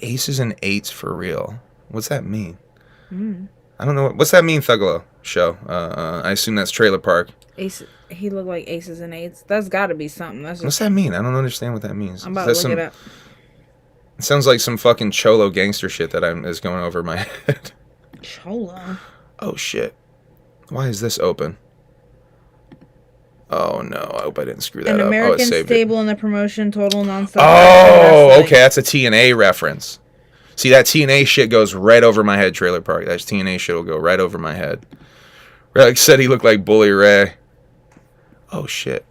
Aces and eights for real. What's that mean? I don't know. What's that mean, Juggalo show? I assume that's Trailer Park. Ace. He looked like aces and eights. That's got to be something. That's just... What's that mean? I don't understand what that means. I'm about to look it up. It sounds like some fucking cholo gangster shit that is going over my head. Cholo? Oh, shit. Why is this open? Oh, no. I hope I didn't screw that up. An American stable in the promotion, total nonstop. Oh, okay. That's a TNA reference. See, that TNA shit goes right over my head, Trailer Park. That TNA shit will go right over my head. Relic said he looked like Bully Ray. Oh, shit.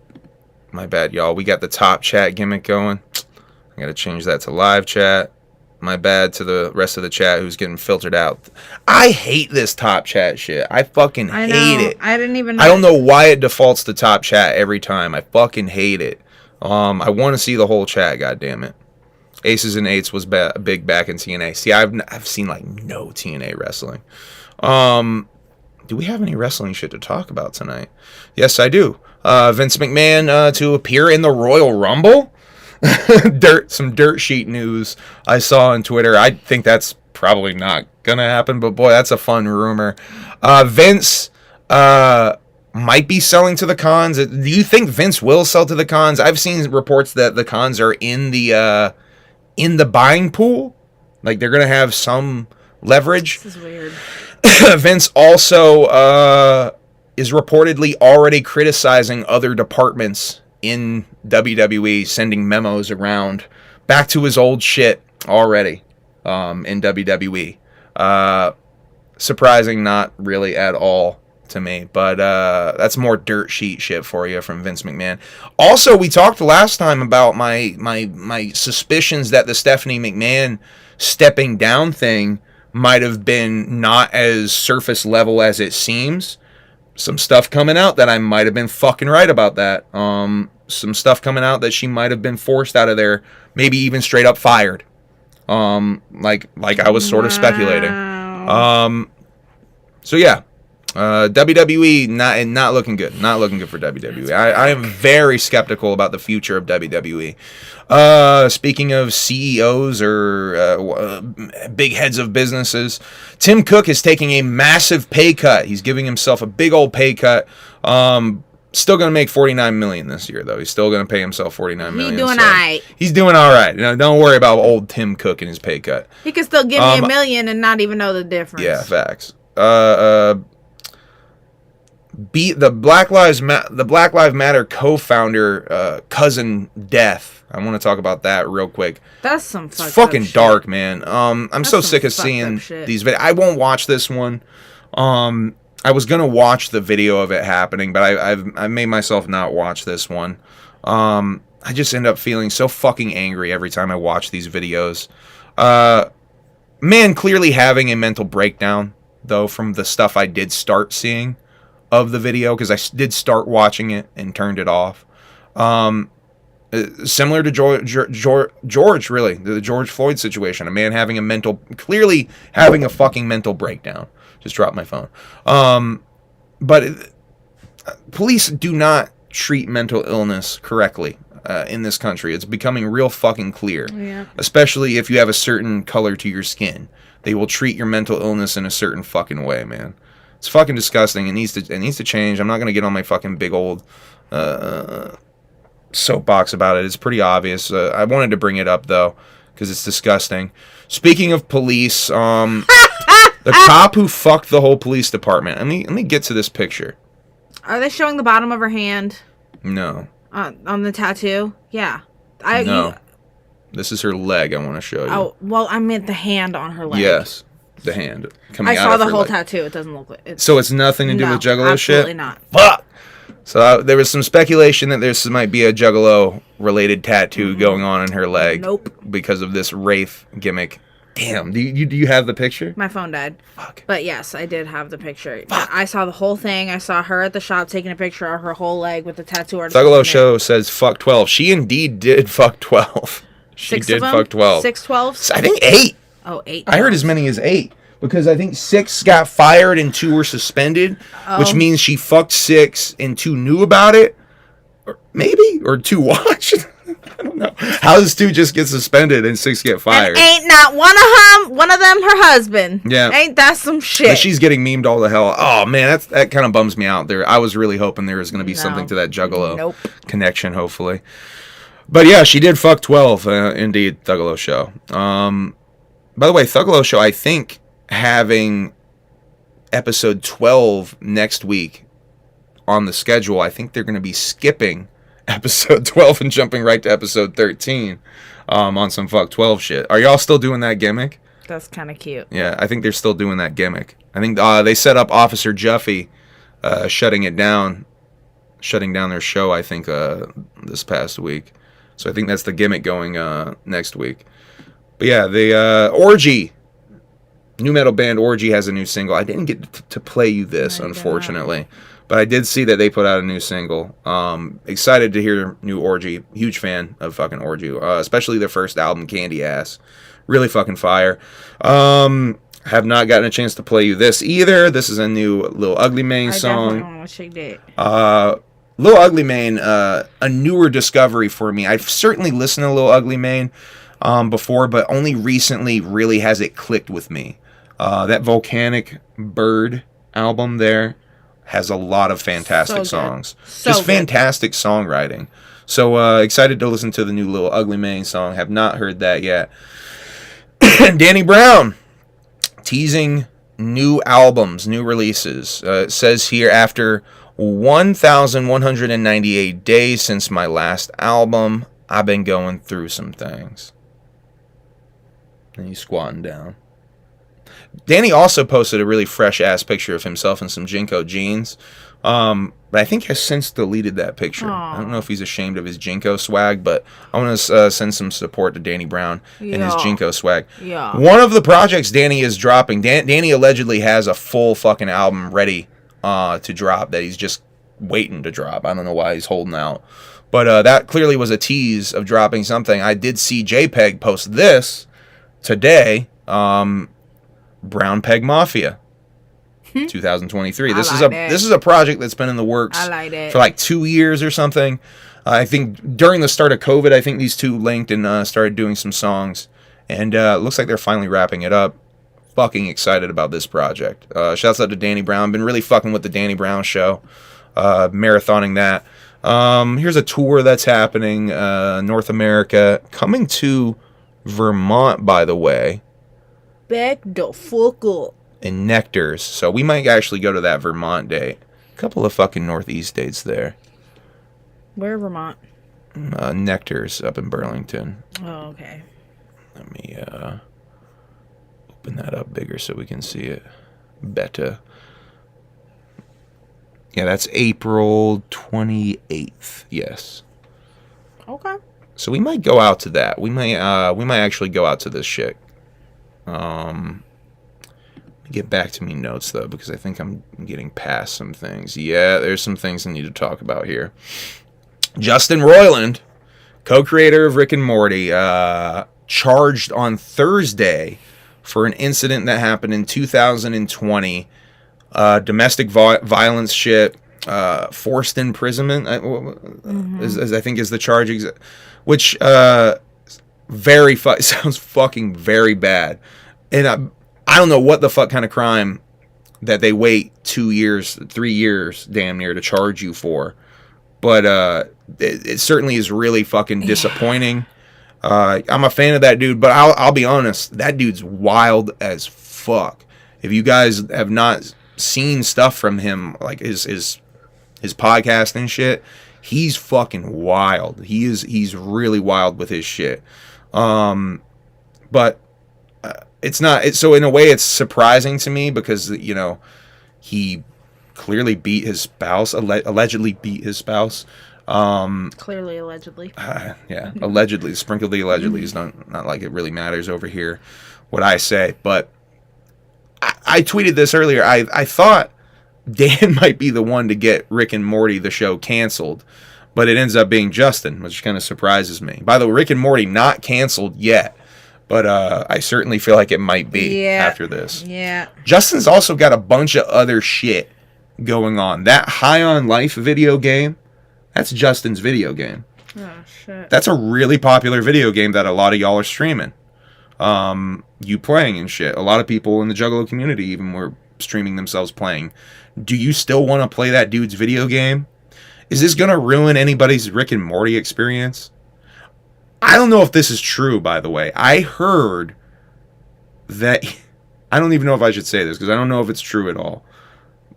My bad, y'all. We got the top chat gimmick going. I got to change that to live chat. My bad to the rest of the chat who's getting filtered out. I hate this top chat shit. I fucking hate it. I didn't even know. I don't know why it defaults to top chat every time. I fucking hate it. I want to see the whole chat, goddammit. Aces and eights was big back in TNA. See, I've seen like no TNA wrestling. Do we have any wrestling shit to talk about tonight? Yes, I do. Vince McMahon to appear in the Royal Rumble. Some dirt sheet news I saw on Twitter. I think that's probably not gonna happen, but boy, that's a fun rumor. Vince might be selling to the cons. Do you think Vince will sell to the cons? I've seen reports that the cons are in the buying pool. Like they're gonna have some leverage. This is weird. Vince also is reportedly already criticizing other departments in WWE, sending memos around back to his old shit already in WWE. Surprising, not really at all to me, but that's more dirt sheet shit for you from Vince McMahon. Also, we talked last time about my suspicions that the Stephanie McMahon stepping down thing might have been not as surface level as it seems. Some stuff coming out that I might have been fucking right about that. Some stuff coming out that she might have been forced out of there, maybe even straight up fired. Like I was sort of speculating. So yeah, WWE not looking good. Not looking good for WWE. I am very skeptical about the future of WWE. Speaking of CEOs or big heads of businesses, Tim Cook is taking a massive pay cut. He's giving himself a big old pay cut. Still going to make $49 million this year, though. He's still going to pay himself $49 million. He's doing all right. He's doing all right. Don't worry about old Tim Cook and his pay cut. He could still give me $1 million and not even know the difference. Yeah, facts. beat the Black Lives Matter co-founder cousin death. I want to talk about that real quick. That's some fucking dark, man. I'm so sick of seeing these videos. I won't watch this one. I was gonna watch the video of it happening, but I've made myself not watch this one. I just end up feeling so fucking angry every time I watch these videos. Man, clearly having a mental breakdown though from the stuff I did start seeing of the video, because I did start watching it and turned it off. Similar to George, really, the George Floyd situation. A man clearly having a fucking mental breakdown. Just dropped my phone. But police do not treat mental illness correctly in this country. It's becoming real fucking clear. Yeah. Especially if you have a certain color to your skin. They will treat your mental illness in a certain fucking way, man. It's fucking disgusting. It needs to change. I'm not going to get on my fucking big old soapbox about it. It's pretty obvious. I wanted to bring it up, though, because it's disgusting. Speaking of police, the cop who fucked the whole police department. Let me get to this picture. Are they showing the bottom of her hand? No. On the tattoo? Yeah. No. This is her leg I want to show you. Oh, well, I meant the hand on her leg. Yes. The hand coming out of her I saw the whole leg. Tattoo. It doesn't look like it. So it's nothing to do with Juggalo shit? Absolutely not. Fuck! So there was some speculation that there might be a Juggalo-related tattoo going on in her leg. Nope. Because of this wraith gimmick. Damn. Do you have the picture? My phone died. Fuck. But yes, I did have the picture. Fuck. I saw the whole thing. I saw her at the shop taking a picture of her whole leg with the tattoo artist. Juggalo show says fuck 12. She indeed did fuck 12. She did fuck 12. 6 12s? I think 8. Oh, 8. I heard as many as 8. Because I think 6 got fired and 2 were suspended. Which means she fucked 6 and 2 knew about it. Or maybe? Or 2 watched. I don't know. How does 2 just get suspended and 6 get fired? And ain't not one of them her husband. Yeah. Ain't that some shit? But she's getting memed all the hell. Oh, man, that kind of bums me out there. I was really hoping there was going to be something to that Juggalo connection, hopefully. But yeah, she did fuck 12, indeed, Juggalo show. By the way, Juggalo show, I think, having episode 12 next week on the schedule. I think they're going to be skipping episode 12 and jumping right to episode 13 on some fuck 12 shit. Are y'all still doing that gimmick? That's kind of cute. Yeah, I think they're still doing that gimmick. I think they set up Officer Juffy shutting down their show, I think, this past week. So I think that's the gimmick going next week. But yeah, the Orgy, new metal band Orgy has a new single. I didn't get to play you this, unfortunately. But I did see that they put out a new single. Excited to hear new Orgy. Huge fan of fucking Orgy. Especially their first album, Candy Ass. Really fucking fire. Have not gotten a chance to play you this either. This is a new Lil Ugly Mane song. I definitely want to check that. Lil Ugly Mane, a newer discovery for me. I've certainly listened to Lil Ugly Mane before, but only recently really has it clicked with me. That Volcanic Bird album there has a lot of fantastic songs. Just fantastic songwriting. So excited to listen to the new Lil Ugly Mane song. Have not heard that yet. Danny Brown teasing new albums, new releases. It says here, after 1,198 days since my last album, I've been going through some things. And he's squatting down. Danny also posted a really fresh-ass picture of himself in some Jinko jeans. But I think has since deleted that picture. Aww. I don't know if he's ashamed of his Jinko swag, but I want to send some support to Danny Brown and his Jinko swag. Yeah. One of the projects Danny is dropping, Danny allegedly has a full fucking album ready to drop that he's just waiting to drop. I don't know why he's holding out. But that clearly was a tease of dropping something. I did see JPEG post this today. Brown Peg Mafia 2023. This is a project that's been in the works for like 2 years or something. I think during the start of COVID, I think these two linked and started doing some songs. And it looks like they're finally wrapping it up. Fucking excited about this project. Shouts out to Danny Brown. Been really fucking with the Danny Brown show. Marathoning that. Here's a tour that's happening. North America. Coming to Vermont, by the way. Back the fuck up. In Nectars. So we might actually go to that Vermont date. couple of fucking Northeast states there. Where, Vermont? Nectar's up in Burlington. Oh, okay. Let me open that up bigger so we can see it better. Yeah, that's April 28th. Yes. Okay. So we might go out to that. We might actually go out to this shit. Get back to me notes though, because I think I'm getting past some things. Yeah, there's some things I need to talk about here. Justin Roiland, co-creator of Rick and Morty, charged on Thursday for an incident that happened in 2020. Domestic violence shit, forced imprisonment, is I think is the charge, which sounds fucking very bad. And I don't know what the fuck kind of crime that they wait 2 years, 3 years, damn near, to charge you for. But it certainly is really fucking disappointing. I'm a fan of that dude, but I'll be honest, that dude's wild as fuck. If you guys have not seen stuff from him, like his podcast and shit, he's fucking wild. He's really wild with his shit. But it's not. So in a way, it's surprising to me because he clearly beat his spouse, allegedly beat his spouse. Clearly, allegedly. Yeah, allegedly. Sprinkle the allegedly is not like it really matters over here what I say. But I tweeted this earlier. I thought Dan might be the one to get Rick and Morty, the show, canceled. But it ends up being Justin, which kind of surprises me. By the way, Rick and Morty not canceled yet. But I certainly feel like it might be after this. Yeah. Justin's also got a bunch of other shit going on. That High on Life video game, that's Justin's video game. Oh, shit. That's a really popular video game that a lot of y'all are streaming. You playing and shit. A lot of people in the Juggalo community even were streaming themselves playing. Do you still want to play that dude's video game? Is this going to ruin anybody's Rick and Morty experience? I don't know if this is true, by the way. I heard that... I don't even know if I should say this, because I don't know if it's true at all.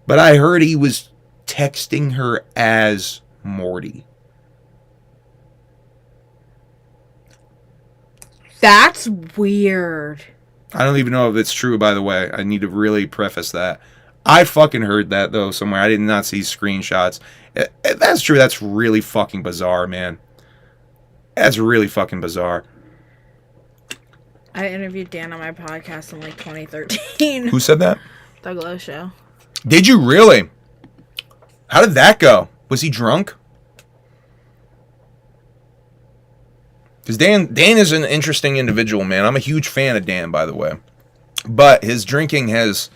But I heard he was texting her as Morty. That's weird. I don't even know if it's true, by the way. I need to really preface that. I fucking heard that, though, somewhere. I did not see screenshots. If that's true, that's really fucking bizarre, man. That's really fucking bizarre. I interviewed Dan on my podcast in like 2013. Who said that? Juggalo show. Did you really? How did that go? Was he drunk? Because Dan is an interesting individual, man. I'm a huge fan of Dan, by the way. But his drinking has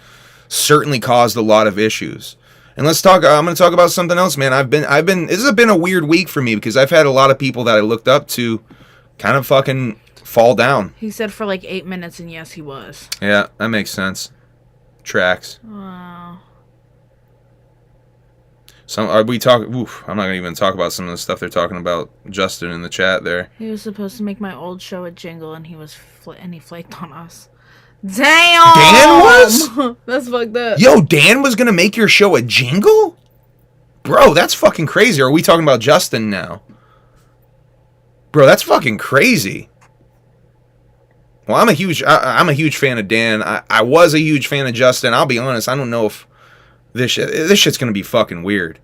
certainly caused a lot of issues. And let's talk. I'm going to talk about something else, man. This has been a weird week for me because I've had a lot of people that I looked up to kind of fucking fall down. He said for like 8 minutes, and yes, he was. Yeah, that makes sense. Tracks. Wow. Are we talking? Oof, I'm not going to even talk about some of the stuff they're talking about. Justin in the chat there. He was supposed to make my old show a jingle, and he flaked on us. Damn! Dan was? That's fucked up. Yo, Dan was gonna make your show a jingle? Bro, that's fucking crazy. Are we talking about Justin now? Bro, that's fucking crazy. Well, I'm a huge fan of Dan. I was a huge fan of Justin. I'll be honest, I don't know if this shit's gonna be fucking weird.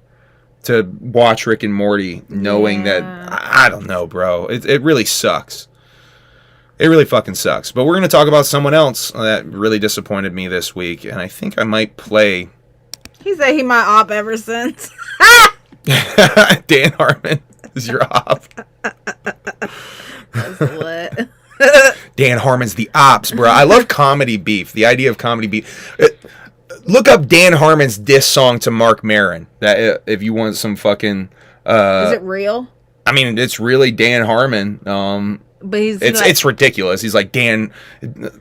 To watch Rick and Morty knowing that... I don't know, bro. It really sucks. It really fucking sucks. But we're going to talk about someone else that really disappointed me this week. And I think I might play... He said he my op ever since. Dan Harmon is your op. That's lit. Dan Harmon's the ops, bro. I love comedy beef. The idea of comedy beef. Look up Dan Harmon's diss song to Mark Maron. That if you want some fucking... is it real? I mean, it's really Dan Harmon. But it's ridiculous. He's like, Dan,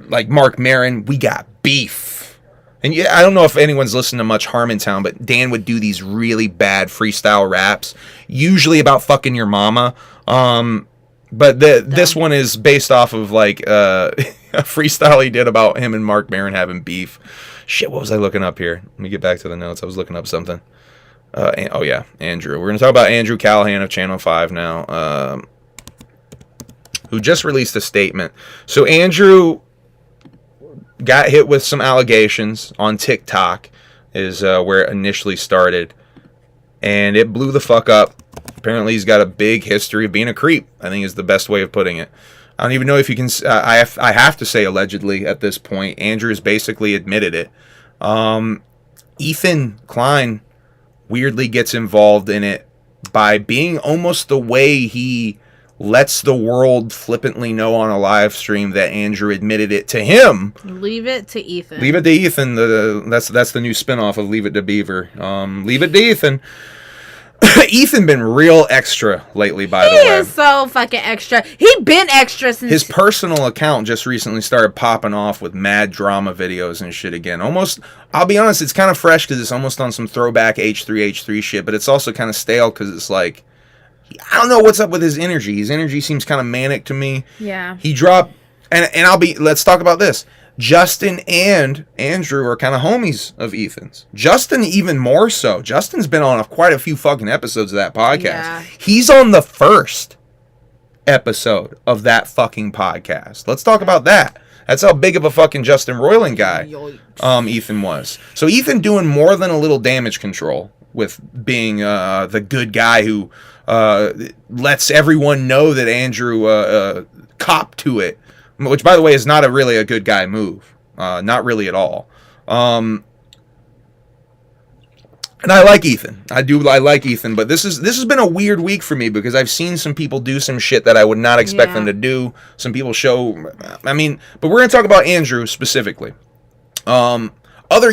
like Mark Maron, we got beef. And yeah, I don't know if anyone's listened to much Harmontown, but Dan would do these really bad freestyle raps, usually about fucking your mama. But this one is based off of like a freestyle he did about him and Mark Maron having beef. Shit, what was I looking up here? Let me get back to the notes. I was looking up something. Andrew. We're going to talk about Andrew Callaghan of Channel 5 now, who just released a statement. So Andrew got hit with some allegations on TikTok, is where it initially started, and it blew the fuck up. Apparently he's got a big history of being a creep, I think is the best way of putting it. I don't even know if you can, I have to say allegedly at this point. Andrew has basically admitted it. Ethan Klein weirdly gets involved in it by being almost the way he lets the world flippantly know on a live stream that Andrew admitted it to him. Leave it to Ethan. Leave it to Ethan. That's the new spinoff of Leave It to Beaver. Leave it to Ethan. Ethan been real extra lately, by the way. He is so fucking extra. He been extra since... His personal account just recently started popping off with mad drama videos and shit again. Almost, I'll be honest, it's kind of fresh because it's almost on some throwback H3 shit, but it's also kind of stale because it's like, I don't know what's up with his energy. His energy seems kind of manic to me. Yeah. He dropped, and let's talk about this. Justin and Andrew are kind of homies of Ethan's. Justin even more so. Justin's been on quite a few fucking episodes of that podcast. Yeah. He's on the first episode of that fucking podcast. Let's talk about that. That's how big of a fucking Justin Roiland guy Ethan was. So Ethan doing more than a little damage control with being the good guy who lets everyone know that Andrew copped to it. Which, by the way, is not really a good guy move. Not really at all. And I like Ethan. I like Ethan. But this has been a weird week for me because I've seen some people do some shit that I would not expect them to do. Some people show... I mean, but we're going to talk about Andrew specifically. Other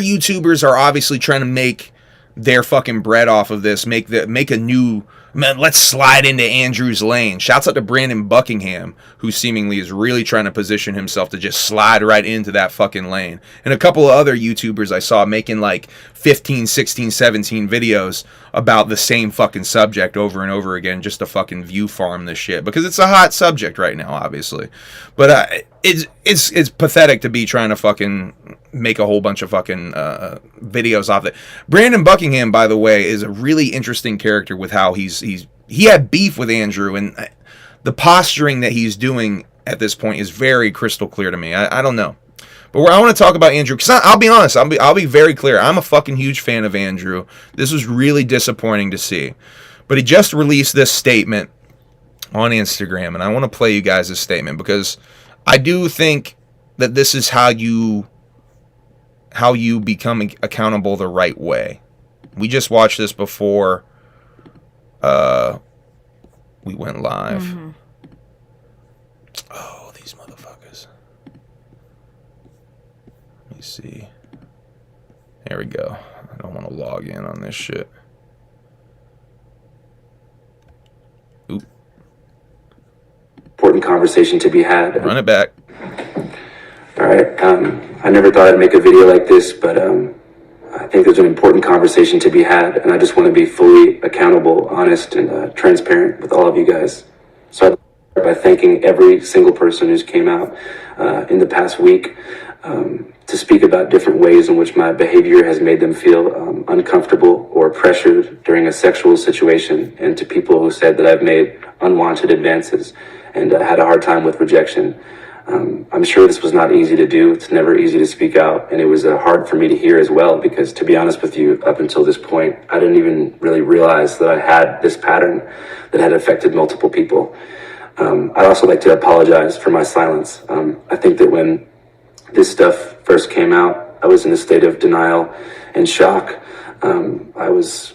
YouTubers are obviously trying to make their fucking bread off of this. Make a new... Man, let's slide into Andrew's lane. Shouts out to Brandon Buckingham, who seemingly is really trying to position himself to just slide right into that fucking lane. And a couple of other YouTubers I saw making like 15, 16, 17 videos about the same fucking subject over and over again just to fucking view farm this shit. Because it's a hot subject right now, obviously. But it's pathetic to be trying to fucking make a whole bunch of fucking videos off it. Brandon Buckingham, by the way, is a really interesting character with how he had beef with Andrew, and the posturing that he's doing at this point is very crystal clear to me. I don't know. But I want to talk about Andrew, because I'll be honest, I'll be very clear. I'm a fucking huge fan of Andrew. This was really disappointing to see. But he just released this statement on Instagram, and I want to play you guys this statement, because I do think that this is how you become accountable the right way. We just watched this before we went live. Mm-hmm. Oh, these motherfuckers. Let me see. There we go. I don't want to log in on this shit. Oop. Important conversation to be had. Run it back. All right. I never thought I'd make a video like this, but I think there's an important conversation to be had, and I just want to be fully accountable, honest, and transparent with all of you guys. So I'd start by thanking every single person who's came out in the past week to speak about different ways in which my behavior has made them feel uncomfortable or pressured during a sexual situation, and to people who said that I've made unwanted advances and had a hard time with rejection. I'm sure this was not easy to do. It's never easy to speak out, and it was hard for me to hear as well, because to be honest with you, up until this point, I didn't even really realize that I had this pattern that had affected multiple people. I'd also like to apologize for my silence. I think that when this stuff first came out, I was in a state of denial and shock. I was,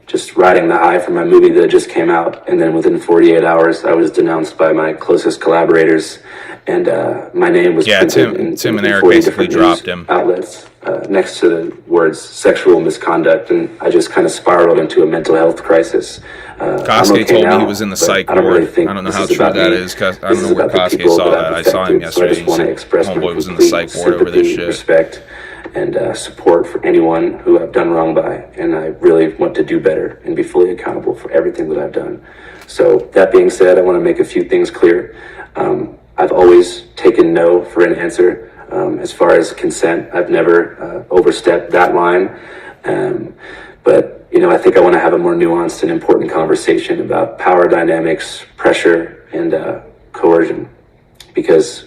just riding the high from my movie that just came out, and then within 48 hours, I was denounced by my closest collaborators, and my name was Tim and Eric basically dropped him outlets next to the words sexual misconduct, and I just kind of spiraled into a mental health crisis. Kosuke told me he was in the psych ward. I don't know how true that is, because I don't know where Kosuke saw that. I saw him yesterday. He said homeboy was in the psych ward over this shit. Respect and support for anyone who I've done wrong by, and I really want to do better and be fully accountable for everything that I've done. So that being said, I want to make a few things clear. I've always taken no for an answer. As far as consent, I've never overstepped that line. But I think I want to have a more nuanced and important conversation about power dynamics, pressure, and coercion. Because,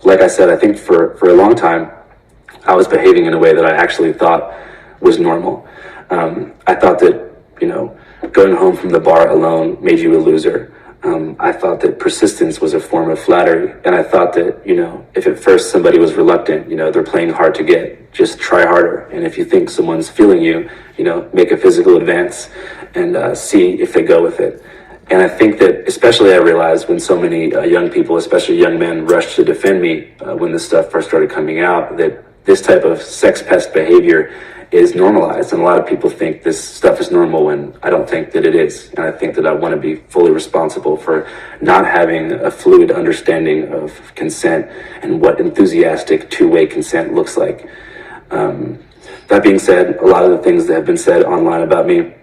like I said, I think for a long time, I was behaving in a way that I actually thought was normal. I thought that, going home from the bar alone made you a loser. I thought that persistence was a form of flattery. And I thought that, if at first somebody was reluctant, they're playing hard to get, just try harder. And if you think someone's feeling you, make a physical advance and see if they go with it. And I think that, especially I realized when so many young people, especially young men, rushed to defend me when this stuff first started coming out, that this type of sex pest behavior is normalized. And a lot of people think this stuff is normal when I don't think that it is. And I think that I want to be fully responsible for not having a fluid understanding of consent and what enthusiastic two-way consent looks like. That being said, a lot of the things that have been said online about me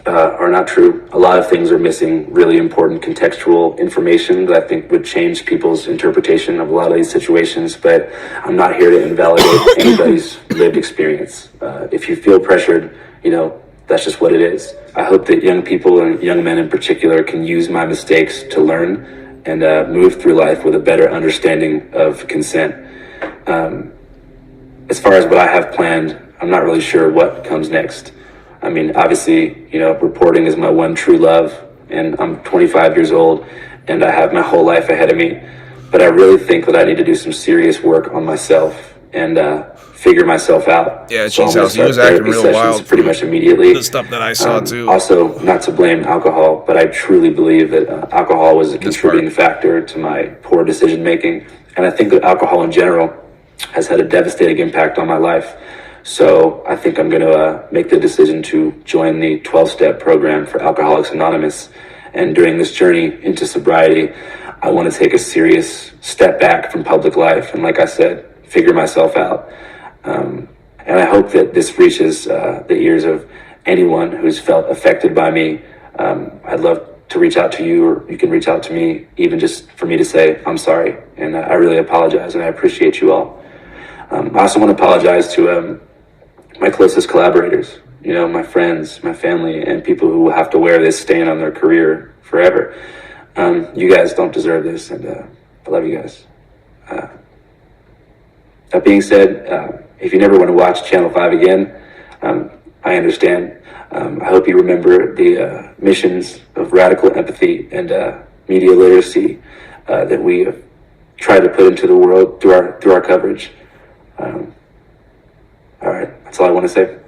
are not true. A lot of things are missing really important contextual information that I think would change people's interpretation of a lot of these situations, but I'm not here to invalidate anybody's lived experience. If you feel pressured, that's just what it is. I hope that young people and young men in particular can use my mistakes to learn and move through life with a better understanding of consent. As far as what I have planned, I'm not really sure what comes next. I mean, obviously, reporting is my one true love, and I'm 25 years old, and I have my whole life ahead of me. But I really think that I need to do some serious work on myself and figure myself out. Yeah, Cheese House, he was acting real wild. Pretty much immediately. The stuff that I saw, too. Also, not to blame alcohol, but I truly believe that alcohol was a contributing factor to my poor decision-making. And I think that alcohol in general has had a devastating impact on my life. So I think I'm going to make the decision to join the 12-step program for Alcoholics Anonymous. And during this journey into sobriety, I want to take a serious step back from public life. And like I said, figure myself out. And I hope that this reaches the ears of anyone who's felt affected by me. I'd love to reach out to you, or you can reach out to me, even just for me to say, I'm sorry. And I really apologize, and I appreciate you all. I also want to apologize to my closest collaborators, my friends, my family, and people who will have to wear this stain on their career forever. You guys don't deserve this, and I love you guys. That being said, if you never want to watch Channel 5 again, I understand. I hope you remember the missions of radical empathy and media literacy that we have tried to put into the world through our coverage. All right, that's all I want to say.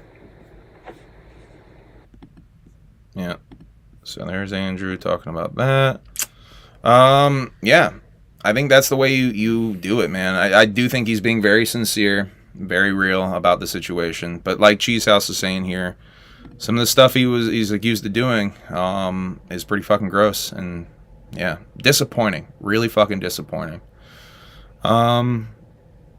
Yeah. So there's Andrew talking about that. Yeah. I think that's the way you do it, man. I do think he's being very sincere, very real about the situation. But like Cheese House is saying here, some of the stuff he's accused of doing is pretty fucking gross, and yeah, disappointing. Really fucking disappointing.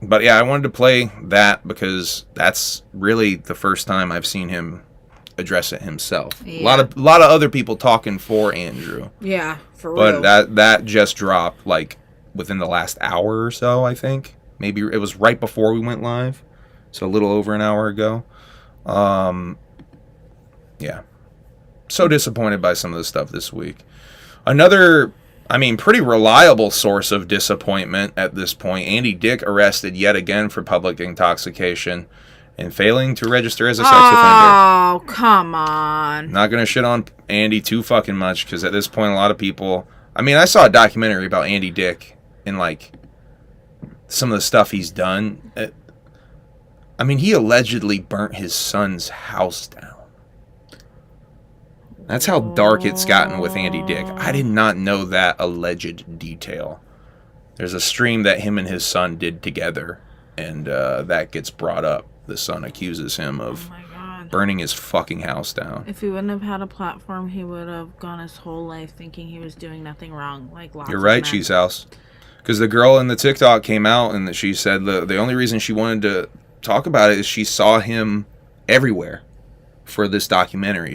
But yeah, I wanted to play that because that's really the first time I've seen him address it himself. Yeah. A lot of other people talking for Andrew. Yeah, for real. But that just dropped like within the last hour or so, I think. Maybe it was right before we went live, so a little over an hour ago. Yeah. So disappointed by some of the stuff this week. Another, pretty reliable source of disappointment at this point. Andy Dick arrested yet again for public intoxication and failing to register as a sex offender. Oh, come on. Not going to shit on Andy too fucking much, because at this point a lot of people... I saw a documentary about Andy Dick and, like, some of the stuff he's done. He allegedly burnt his son's house down. That's how dark it's gotten with Andy Dick. I did not know that alleged detail. There's a stream that him and his son did together, and that gets brought up. The son accuses him of burning his fucking house down. If he wouldn't have had a platform, he would have gone his whole life thinking he was doing nothing wrong. Like lots You're right, Cheese House. Because the girl in the TikTok came out and she said the only reason she wanted to talk about it is she saw him everywhere for this documentary.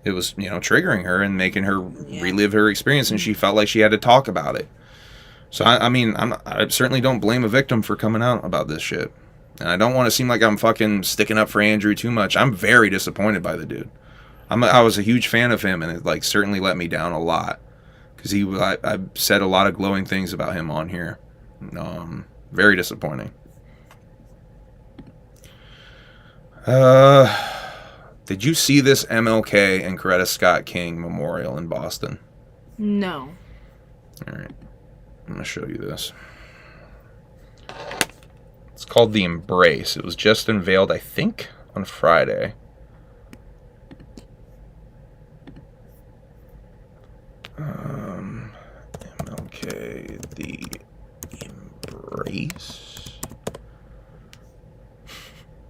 It was, triggering her and making her relive her experience, and she felt like she had to talk about it. So, I certainly don't blame a victim for coming out about this shit. And I don't want to seem like I'm fucking sticking up for Andrew too much. I'm very disappointed by the dude. I was a huge fan of him, and it like certainly let me down a lot. Because I said a lot of glowing things about him on here. Very disappointing. Did you see this MLK and Coretta Scott King memorial in Boston? No. All right. I'm going to show you this. It's called The Embrace. It was just unveiled, I think, on Friday. MLK, The Embrace.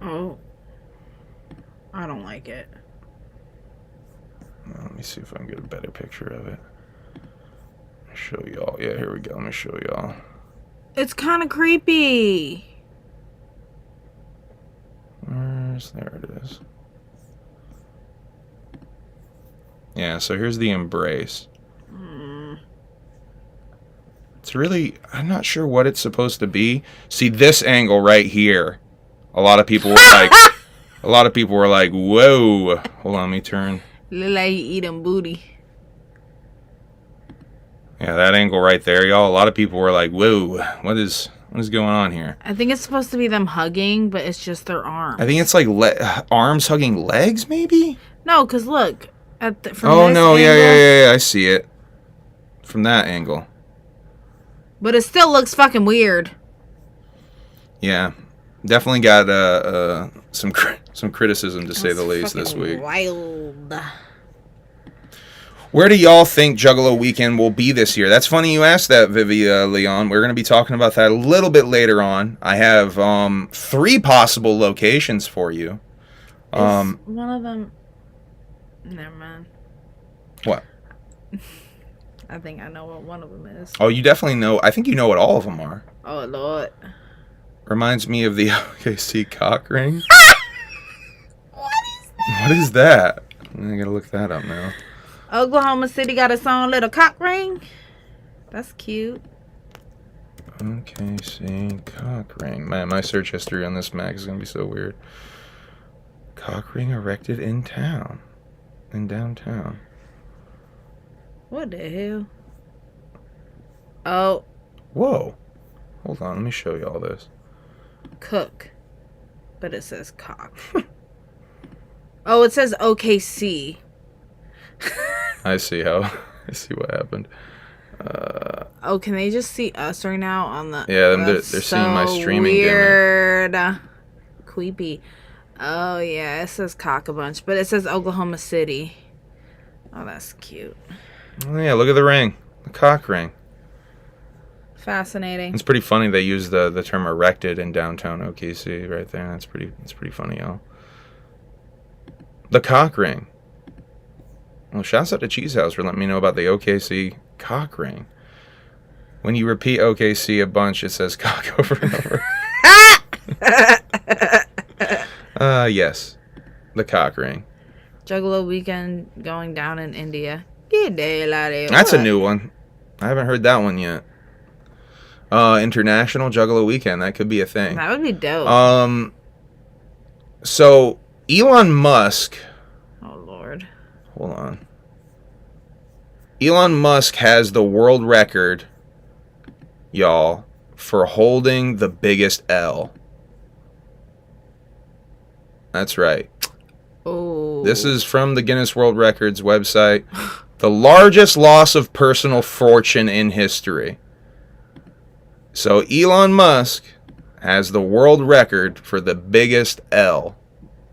Oh. I don't like it. Let me see if I can get a better picture of it. Show y'all. Yeah, here we go. Let me show y'all. It's kind of creepy. There it is. Yeah, so here's The Embrace. It's really, I'm not sure what it's supposed to be. See this angle right here. A lot of people were like, whoa. Hold on, let me turn. Look like you eating booty. Yeah, that angle right there, y'all. A lot of people were like, whoa, what is going on here? I think it's supposed to be them hugging, but it's just their arms. I think it's like arms hugging legs, maybe? No, because look. From oh, this no, angle, yeah, I see it. From that angle. But it still looks fucking weird. Yeah. Definitely got some criticism, to say the least, this week. Wild. Where do y'all think Juggalo Weekend will be this year? That's funny you asked that, Leon. We're going to be talking about that a little bit later on. I have 3 possible locations for you. Is one of them... Never mind. What? I think I know what one of them is. Oh, you definitely know. I think you know what all of them are. Oh, Lord. Reminds me of the OKC cock ring. What is that? What is that? I gotta look that up now. Oklahoma City got its own little cock ring. That's cute. OKC cock ring. Man, my search history on this mag is gonna be so weird. Cock ring erected in town. In downtown. What the hell? Oh. Whoa. Hold on, let me show you all this. Cook. But it says cock. Oh, it says OKC. I see what happened. Oh, can they just see us right now on the... Yeah, they're seeing my streaming weird. Creepy. Oh, yeah, it says cock a bunch, but it says Oklahoma City. Oh, that's cute. Oh, yeah, look at the ring. The cock ring. Fascinating. It's pretty funny they use the term erected in downtown OKC right there. That's pretty funny, y'all. The cock ring. Well, shouts out to Cheese House for letting me know about the OKC cock ring. When you repeat OKC a bunch, it says cock over and over. Yes. The cock ring. Juggalo Weekend going down in India. Get the hell out of here. That's a new one. I haven't heard that one yet. International Juggalo Weekend. That could be a thing. That would be dope. So, Elon Musk... Oh, Lord. Hold on. Elon Musk has the world record, y'all, for holding the biggest L. That's right. Oh. This is from the Guinness World Records website. The largest loss of personal fortune in history. So Elon Musk has the world record for the biggest L.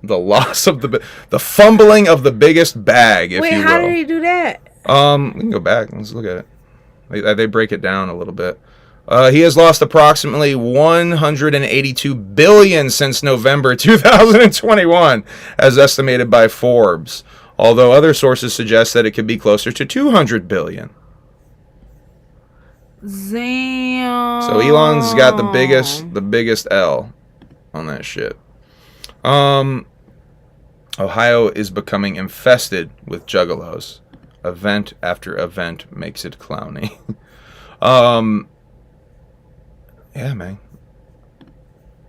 The loss of the fumbling of the biggest bag, if you will. Wait, how did he do that? We can go back. Let's look at it. They break it down a little bit. He has lost approximately $182 billion since November 2021, as estimated by Forbes. Although other sources suggest that it could be closer to $200 billion. Damn. So Elon's got the biggest L on that shit. Ohio is becoming infested with juggalos. Event after event makes it clowny. Yeah, man.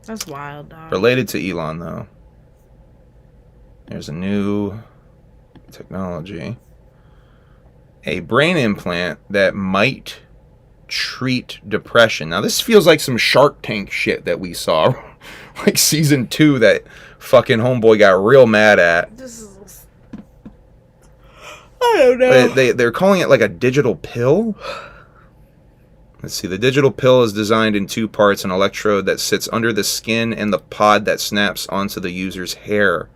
That's wild, dog. Related to Elon, though. There's a new technology. A brain implant that might treat depression. Now, this feels like some Shark Tank shit that we saw. Like season 2 that fucking homeboy got real mad at. This is... I don't know. They're calling it like a digital pill. Let's see. The digital pill is designed in 2 parts, an electrode that sits under the skin and the pod that snaps onto the user's hair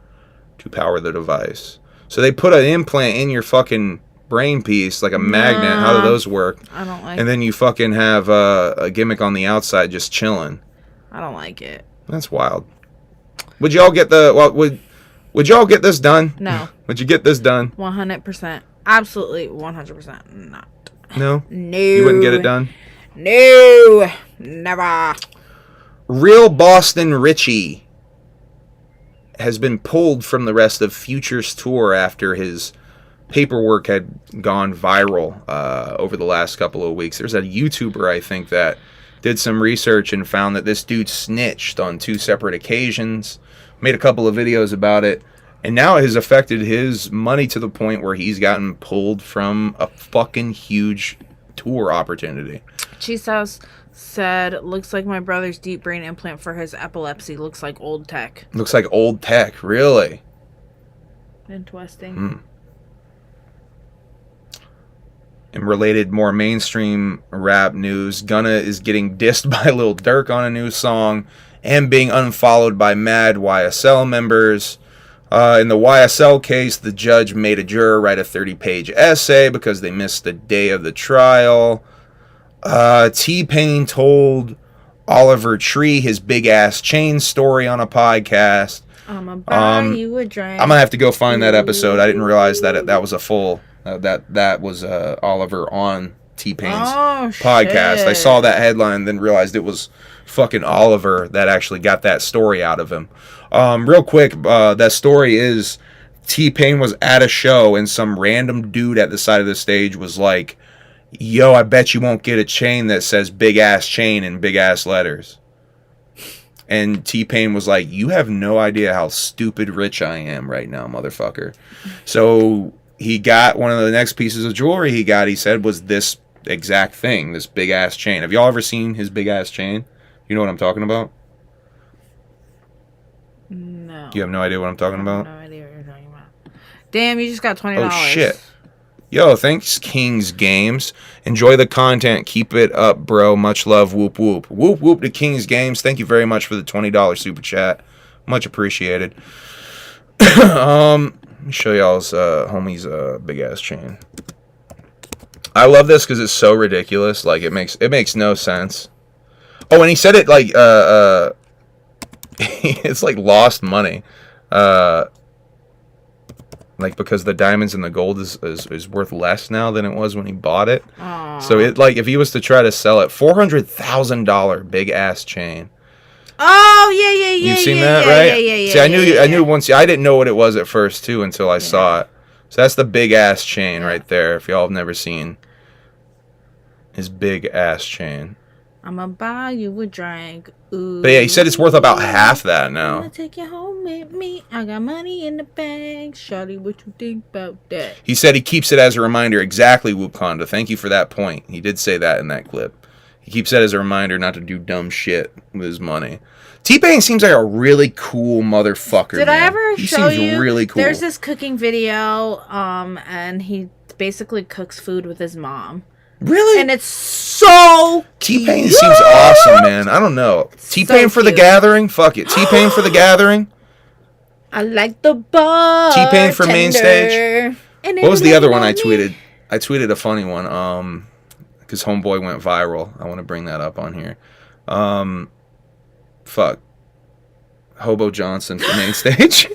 to power the device. So they put an implant in your fucking brain piece, like a magnet. How do those work? I don't like it. And then you fucking have a gimmick on the outside just chilling. I don't like it. That's wild. Would y'all get would y'all get this done? No. Would you get this done? 100%. Absolutely 100% not. No? No. You wouldn't get it done? No. Never. Real Boston Richie has been pulled from the rest of Future's tour after his paperwork had gone viral over the last couple of weeks. There's a YouTuber, I think, that did some research and found that this dude snitched on 2 separate occasions, made a couple of videos about it, and now it has affected his money to the point where he's gotten pulled from a fucking huge tour opportunity. Chisos said, looks like my brother's deep brain implant for his epilepsy. Looks like old tech. Looks like old tech, really. Interesting. In related, more mainstream rap news, Gunna is getting dissed by Lil Durk on a new song and being unfollowed by mad YSL members. In the YSL case, the judge made a juror write a 30-page essay because they missed the day of the trial. T-Pain told Oliver Tree his big-ass chain story on a podcast. I'ma buy you a drink. I'm going to have to go find that episode. I didn't realize that that was a full... that was Oliver on T-Pain's podcast. Shit. I saw that headline, then realized it was fucking Oliver that actually got that story out of him. Real quick, that story is T-Pain was at a show and some random dude at the side of the stage was like, yo, I bet you won't get a chain that says big ass chain in big ass letters. And T-Pain was like, you have no idea how stupid rich I am right now, motherfucker. So he got one of the next pieces of jewelry he said, was this exact thing, this big ass chain. Have y'all ever seen his big ass chain? You know what I'm talking about? No. You have no idea what I'm talking about? No idea what you're talking about. Damn, you just got $20. Oh, shit. Yo, thanks, Kings Games. Enjoy the content. Keep it up, bro. Much love. Whoop, whoop. Whoop, whoop to Kings Games. Thank you very much for the $20 super chat. Much appreciated. Let me show y'all's homie's big-ass chain. I love this because it's so ridiculous. Like, it makes no sense. Oh, and he said it like, it's like lost money. Like, because the diamonds and the gold is worth less now than it was when he bought it. Aww. So it, like, if he was to try to sell it, $400,000 big ass chain. Oh yeah. You've seen that, right? Yeah. See, I knew once. I didn't know what it was at first too until I saw it. So that's the big ass chain right there. If y'all have never seen his big ass chain. I'ma buy you a drink. Ooh. But yeah, he said it's worth about half that now. I'ma take you home with me. I got money in the bank. Shawty, what you think about that? He said he keeps it as a reminder. Exactly, Wukonda. Thank you for that point. He did say that in that clip. He keeps that as a reminder not to do dumb shit with his money. T-Pain seems like a really cool motherfucker. Did man. I ever he show seems you? Really cool. There's this cooking video, and he basically cooks food with his mom. Really? And it's so T-Pain cute. seems awesome, man. I don't know. T-Pain for the cute. gathering? Fuck it. T-Pain for the gathering? I like the bar. T-Pain for main stage? What was the other one I tweeted? I tweeted a funny one. Because Homeboy went viral. I want to bring that up on here. Fuck. Hobo Johnson for main stage.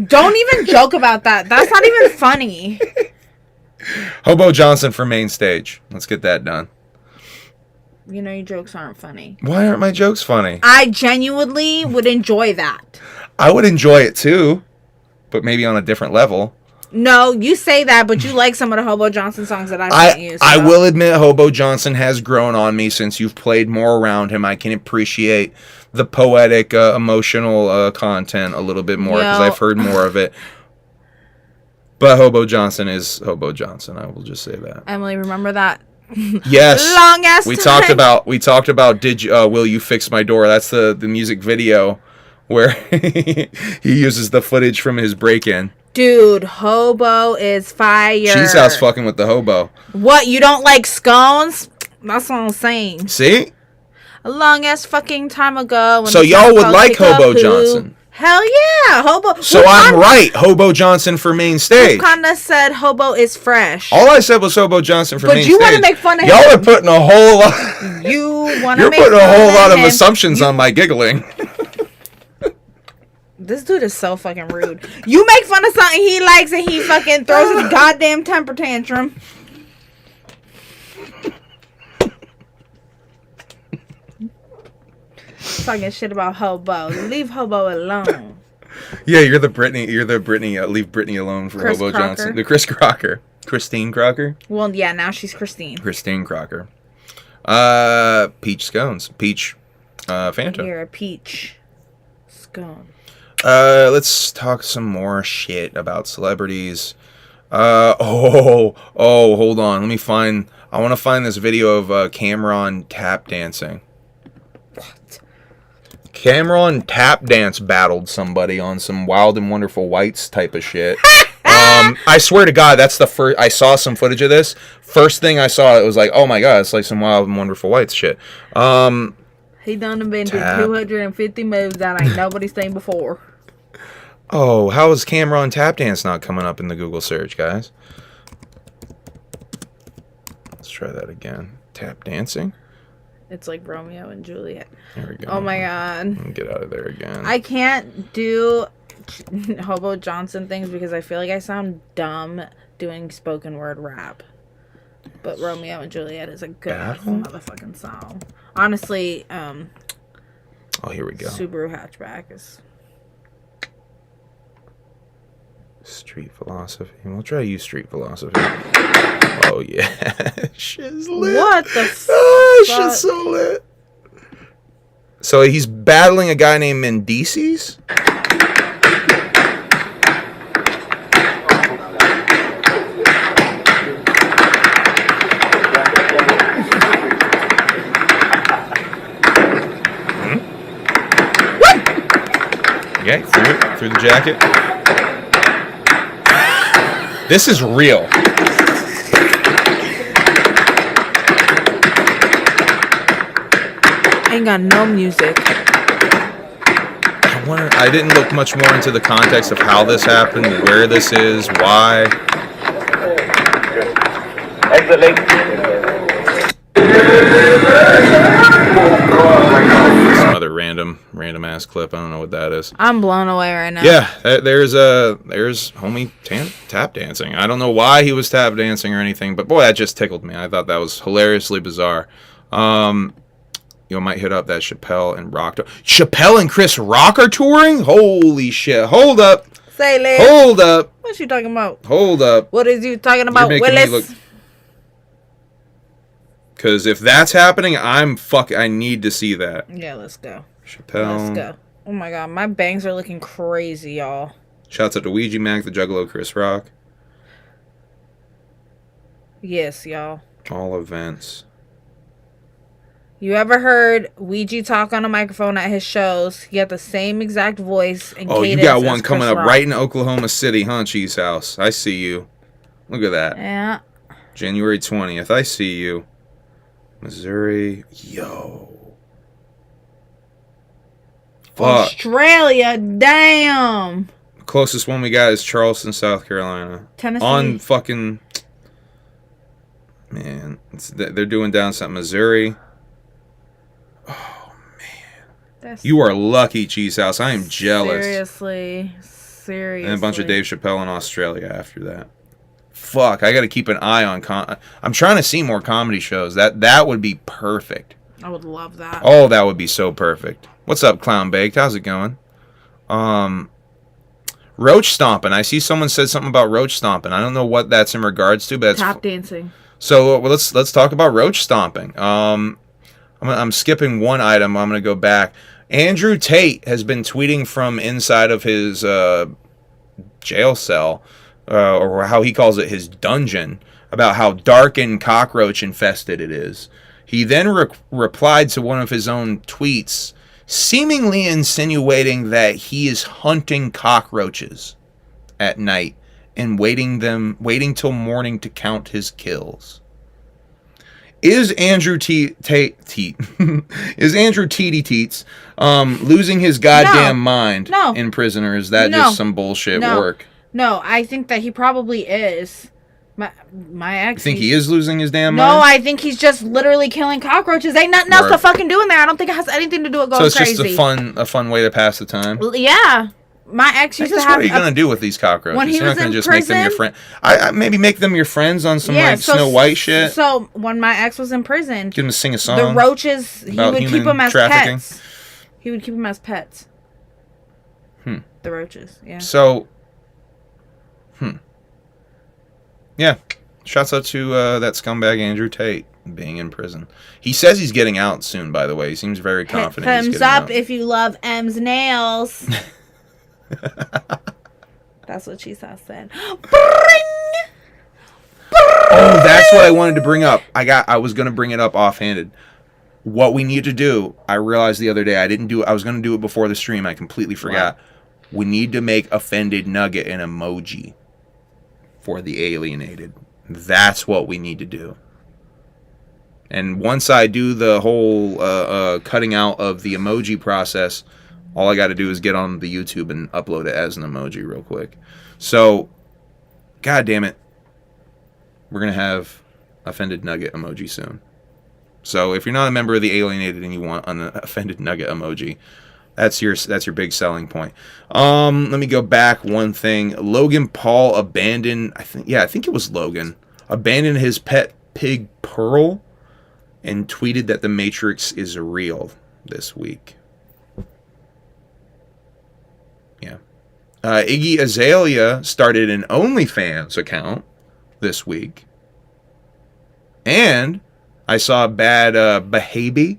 Don't even joke about that. That's not even funny. Hobo Johnson for main stage. Let's get that done. You know your jokes aren't funny. Why aren't my jokes funny? I genuinely would enjoy that. I would enjoy it too, but maybe on a different level. No, you say that, but you like some of the Hobo Johnson songs that I've sent you. So. I will admit Hobo Johnson has grown on me since you've played more around him. I can appreciate the poetic, emotional content a little bit more because I've heard more of it. But Hobo Johnson is Hobo Johnson. I will just say that. Emily, remember that? Yes. Long ass time. We talked about Will You Fix My Door? That's the music video where he uses the footage from his break-in. Dude, Hobo is fire. Cheese House fucking with the Hobo. What, you don't like scones? That's what I'm saying. See? A long ass fucking time ago. So y'all would like Hobo Johnson. Hell yeah, Hobo. So I'm right, Hobo Johnson for main stage. Kind of said Hobo is fresh. All I said was Hobo Johnson for main stage. But you want to make fun of him. Y'all are putting a whole lot. You're putting a whole lot of assumptions on my giggling. This dude is so fucking rude. You make fun of something he likes and he fucking throws his goddamn temper tantrum. Talking shit about Hobo. Leave Hobo alone. Yeah, you're the Britney. Leave Britney alone for Chris Hobo Crocker. Johnson. The Chris Crocker. Christine Crocker. Well, yeah, now she's Christine. Christine Crocker. Peach scones. Peach Fanta. You're a peach scone. Let's talk some more shit about celebrities. Hold on. I want to find this video of Cameron tap dancing. What? Cameron tap dance battled somebody on some Wild and Wonderful Whites type of shit. I swear to God, that's the first. I saw some footage of this. First thing I saw, it was like, oh my God, it's like some Wild and Wonderful Whites shit. He done invented 250 moves that ain't nobody seen before. Oh, how is Cameron tap dance not coming up in the Google search, guys? Let's try that again. Tap dancing? It's like Romeo and Juliet. There we go. Oh my God. Get out of there again. I can't do Hobo Johnson things because I feel like I sound dumb doing spoken word rap. But Romeo and Juliet is a good motherfucking song. Honestly, oh, here we go. Subaru hatchback is Street Philosophy. We'll try to use Street Philosophy. Oh yeah, shit's lit. What the fuck? Oh, shit's so lit. So he's battling a guy named Mendices. Okay, through the jacket. This is real. Ain't got no music. I didn't look much more into the context of how this happened, where this is, why. Exit late. Some other random ass clip. I don't know what that is. I'm blown away right now. Yeah, there's homie tap dancing. I don't know why he was tap dancing or anything, but boy, that just tickled me. I thought that was hilariously bizarre. You might hit up that Chappelle and Chris Rock are touring? Holy shit. Hold up. Say, Liz. Hold up. What you talking about? Hold up. What is you talking about, Willis? Because if that's happening, I need to see that. Yeah, let's go. Chappelle. Let's go. Oh my God, my bangs are looking crazy, y'all. Shouts out to Ouija Mac, the Juggalo, Chris Rock. Yes, y'all. All events. You ever heard Ouija talk on a microphone at his shows? He got the same exact voice and cadence. Oh, you got one as coming Chris up Rock. right in Oklahoma City, huh, Cheese House? I see you. Look at that. Yeah. January 20th. I see you. Missouri. Yo. Fuck. Australia, damn. The closest one we got is Charleston, South Carolina. Tennessee. On fucking... Man. They're doing down south. Missouri. Oh, man. You are lucky, Cheese House. I am jealous. Seriously. And a bunch of Dave Chappelle in Australia after that. Fuck, I got to keep an eye on... I'm trying to see more comedy shows. That would be perfect. I would love that. Oh, that would be so perfect. What's up, Clown Baked? How's it going? Roach stomping. I see someone said something about roach stomping. I don't know what that's in regards to, but Tap dancing. So let's talk about roach stomping. I'm skipping one item. I'm going to go back. Andrew Tate has been tweeting from inside of his jail cell, or how he calls it, his dungeon, about how dark and cockroach infested it is. He then replied to one of his own tweets, seemingly insinuating that he is hunting cockroaches at night and waiting till morning to count his kills. Is Andrew Tate is Andrew Teety Teets losing his goddamn mind in prison, or is that just some bullshit work? No, I think that he probably is. My ex. You think he is losing his damn mind? No, I think he's just literally killing cockroaches. Ain't nothing else to fucking do in there. I don't think it has anything to do with going crazy. So it's just a fun way to pass the time. Yeah. My ex used to have. What are you gonna do with these cockroaches? When he You're not was gonna in just prison, make them your friend. I maybe make them your friends on some Snow White shit. So when my ex was in prison, get him to sing a song. The roaches, he would keep them as pets. He would keep them as pets. The roaches, yeah. So, yeah. Shouts out to that scumbag Andrew Tate being in prison. He says he's getting out soon. By the way, he seems very confident. Thumbs up if you love M's nails. That's what she said. Oh, that's what I wanted to bring up. I was going to bring it up offhanded. What we need to do, I realized the other day, I didn't do it. I was going to do it before the stream. I completely forgot. What? We need to make Offended Nugget an emoji for the Alienated. That's what we need to do. And once I do the whole cutting out of the emoji process, all I got to do is get on the YouTube and upload it as an emoji real quick. So, God damn it. We're going to have Offended Nugget emoji soon. So, if you're not a member of the Alienated and you want an Offended Nugget emoji, that's your big selling point. Let me go back one thing. Logan Paul abandoned, I think it was Logan, abandoned his pet pig Pearl and tweeted that the Matrix is real this week. Yeah. Iggy Azalea started an OnlyFans account this week. And I saw bad Bahati.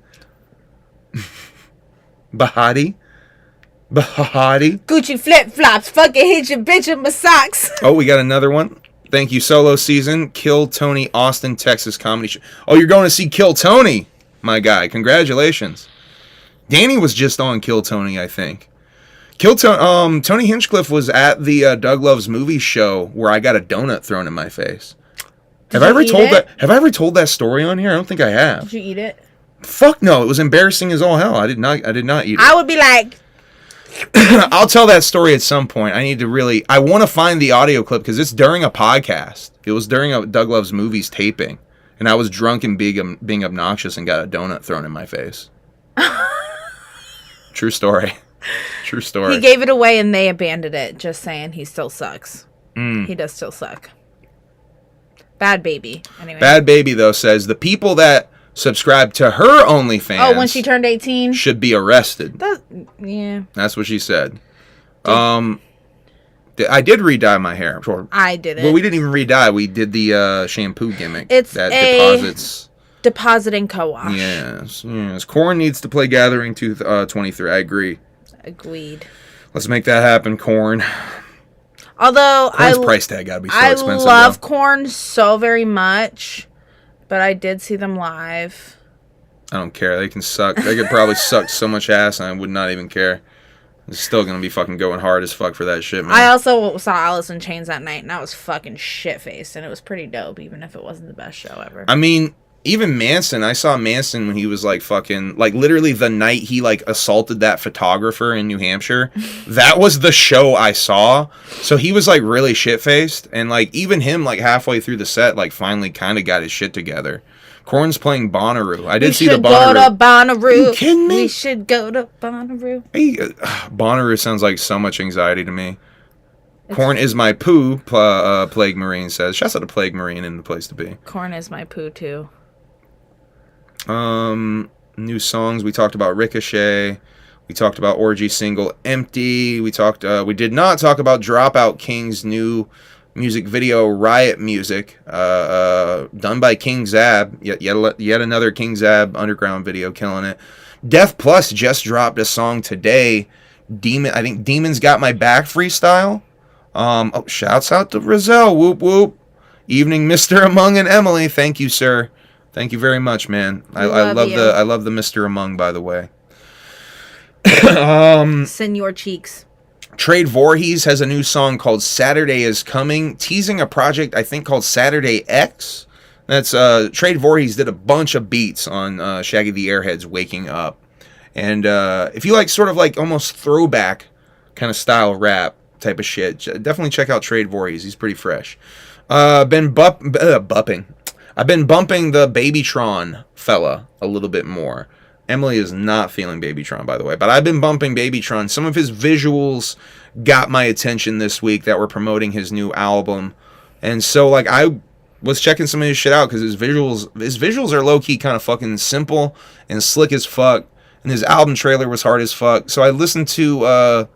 Gucci flip-flops. Fucking hit your bitch with my socks. Oh, we got another one. Thank you, Solo Season. Kill Tony, Austin, Texas comedy show. Oh, you're going to see Kill Tony, my guy. Congratulations. Danny was just on Kill Tony, I think. Tony Hinchcliffe was at the Doug Loves Movies show where I got a donut thrown in my face. Have I ever told that story on here? I don't think I have. Did you eat it? Fuck no, it was embarrassing as all hell. I did not eat it. I would be like, I'll tell that story at some point. I want to find the audio clip because it's during a podcast. It was during a Doug Loves Movies taping, and I was drunk and being obnoxious and got a donut thrown in my face. True story. True story. He gave it away and they abandoned it. Just saying, he still sucks. He does still suck. Bad baby. Anyway. Bad baby though says the people that subscribe to her OnlyFans. Oh, when she turned 18, should be arrested. Yeah. That's what she said. I did re-dye my hair. I didn't. Well, we didn't even re-dye. We did the shampoo gimmick. It's that deposits. Depositing co-wash. Yes. Corn needs to play Gathering Tooth 23. I agree. Agreed. Let's make that happen, Corn. Although Corn's price tag gotta be so expensive. I love Corn so very much, but I did see them live. I don't care. They can suck. They could probably suck so much ass, and I would not even care. It's still gonna be fucking going hard as fuck for that shit, man. I also saw Alice in Chains that night, and I was fucking shit-faced, and it was pretty dope, even if it wasn't the best show ever. I mean, even Manson, I saw Manson when he was like fucking, like literally the night he like assaulted that photographer in New Hampshire. That was the show I saw. So he was like really shit-faced, and like even him like halfway through the set like finally kind of got his shit together. Corn's playing Bonnaroo. I did see the Bonnaroo. We should go to Bonnaroo. Are you kidding me? We should go to Bonnaroo. Hey, Bonnaroo sounds like so much anxiety to me. Corn is my poo, Plague Marine says. Shouts out to Plague Marine in the place to be. Corn is my poo too. New songs. We talked about Ricochet. We talked about Orgy single Empty. We did not talk about Dropout King's new music video, Riot Music, done by King Zab. Yet another King Zab underground video, killing it. Def Plus just dropped a song today. I think Demon's Got My Back freestyle. Shouts out to Rizal. Whoop whoop. Evening, Mr. Among and Emily. Thank you, sir. Thank you very much, man. I love the Mr. Among, by the way. Senor Cheeks. Trade Voorhees has a new song called Saturday Is Coming, teasing a project I think called Saturday X. That's Trade Voorhees did a bunch of beats on Shaggy the Airhead's Waking Up. And if you like sort of like almost throwback kind of style rap type of shit, definitely check out Trade Voorhees. He's pretty fresh. I've been bumping the Babytron fella a little bit more. Emily is not feeling Babytron, by the way, but I've been bumping Babytron. Some of his visuals got my attention this week that were promoting his new album. And so, like, I was checking some of his shit out because his visuals are low-key kind of fucking simple and slick as fuck. And his album trailer was hard as fuck. So I listened to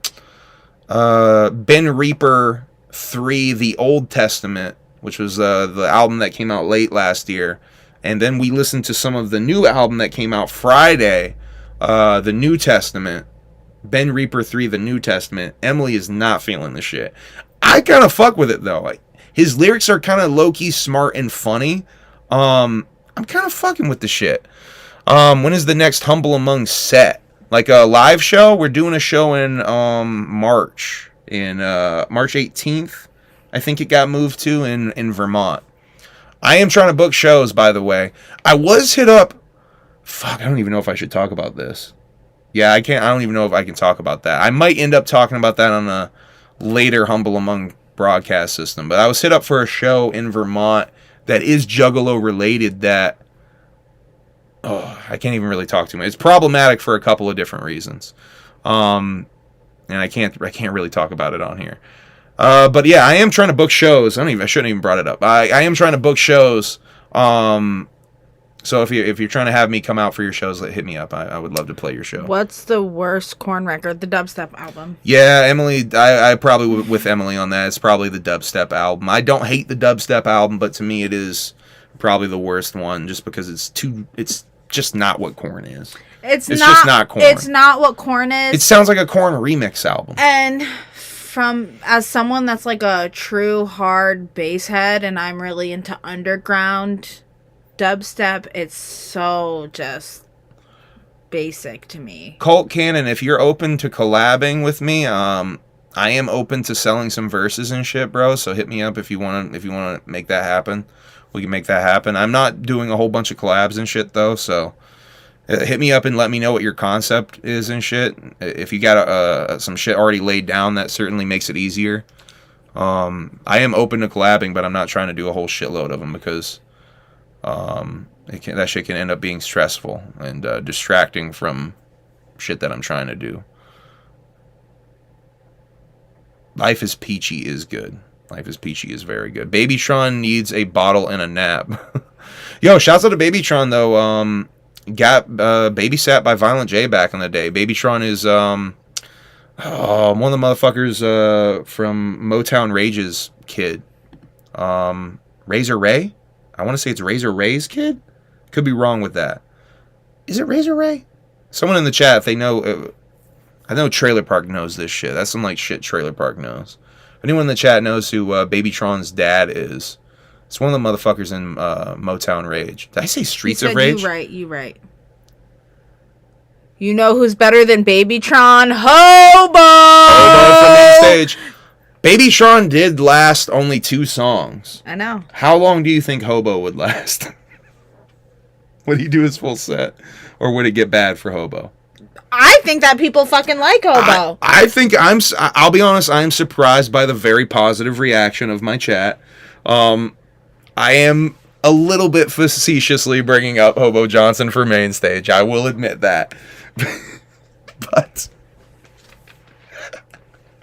Ben Reaper 3, The Old Testament, which was the album that came out late last year. And then we listened to some of the new album that came out Friday, The New Testament. Ben Reaper 3, The New Testament. Emily is not feeling the shit. I kind of fuck with it, though. Like, his lyrics are kind of low-key smart and funny. I'm kind of fucking with the shit. When is the next Humble Among set? Like a live show? We're doing a show in March. In March 18th, I think it got moved to in Vermont. I am trying to book shows, by the way. I was hit up. Fuck, I don't even know if I should talk about this. Yeah, I can't. I don't even know if I can talk about that. I might end up talking about that on a later Humble Among broadcast system. But I was hit up for a show in Vermont that is Juggalo related that... Oh, I can't even really talk too much. It's problematic for a couple of different reasons. And I can't really talk about it on here. But yeah, I am trying to book shows. I shouldn't even brought it up. I am trying to book shows. So if you're trying to have me come out for your shows, hit me up. I would love to play your show. What's the worst corn record? The dubstep album. Yeah, Emily. I probably with Emily on that. It's probably the dubstep album. I don't hate the dubstep album, but to me it is probably the worst one, just because it's just not what Korn is. It's just not Korn. It's not what Korn is. It sounds like a Korn remix album. And as someone that's like a true hard bass head, and I'm really into underground dubstep, it's so just basic to me. Colt Cannon, if you're open to collabing with me, I am open to selling some verses and shit, bro. So hit me up if you want to make that happen. We can make that happen. I'm not doing a whole bunch of collabs and shit though, so hit me up and let me know what your concept is and shit. If you got some shit already laid down, that certainly makes it easier. I am open to collabing, but I'm not trying to do a whole shitload of them because that shit can end up being stressful and distracting from shit that I'm trying to do. Life is Peachy is good. Life is Peachy is very good. Babytron needs a bottle and a nap. Yo, shouts out to Babytron though. Got babysat by Violent J back in the day. Babytron is one of the motherfuckers from Motown Rage's kid. Razor Ray? I want to say it's Razor Ray's kid? Could be wrong with that. Is it Razor Ray? Someone in the chat, if they know... I know Trailer Park knows this shit. That's some like shit Trailer Park knows. Anyone in the chat knows who Babytron's dad is. It's one of the motherfuckers in Motown Rage. Did I say Streets of Rage? You right. You know who's better than Babytron? Hobo! Hobo from main stage. Babytron did last only 2 songs. I know. How long do you think Hobo would last? Would he do his full set? Or would it get bad for Hobo? I think that people fucking like Hobo. I'll be honest, I'm surprised by the very positive reaction of my chat. I am a little bit facetiously bringing up Hobo Johnson for main stage. I will admit that.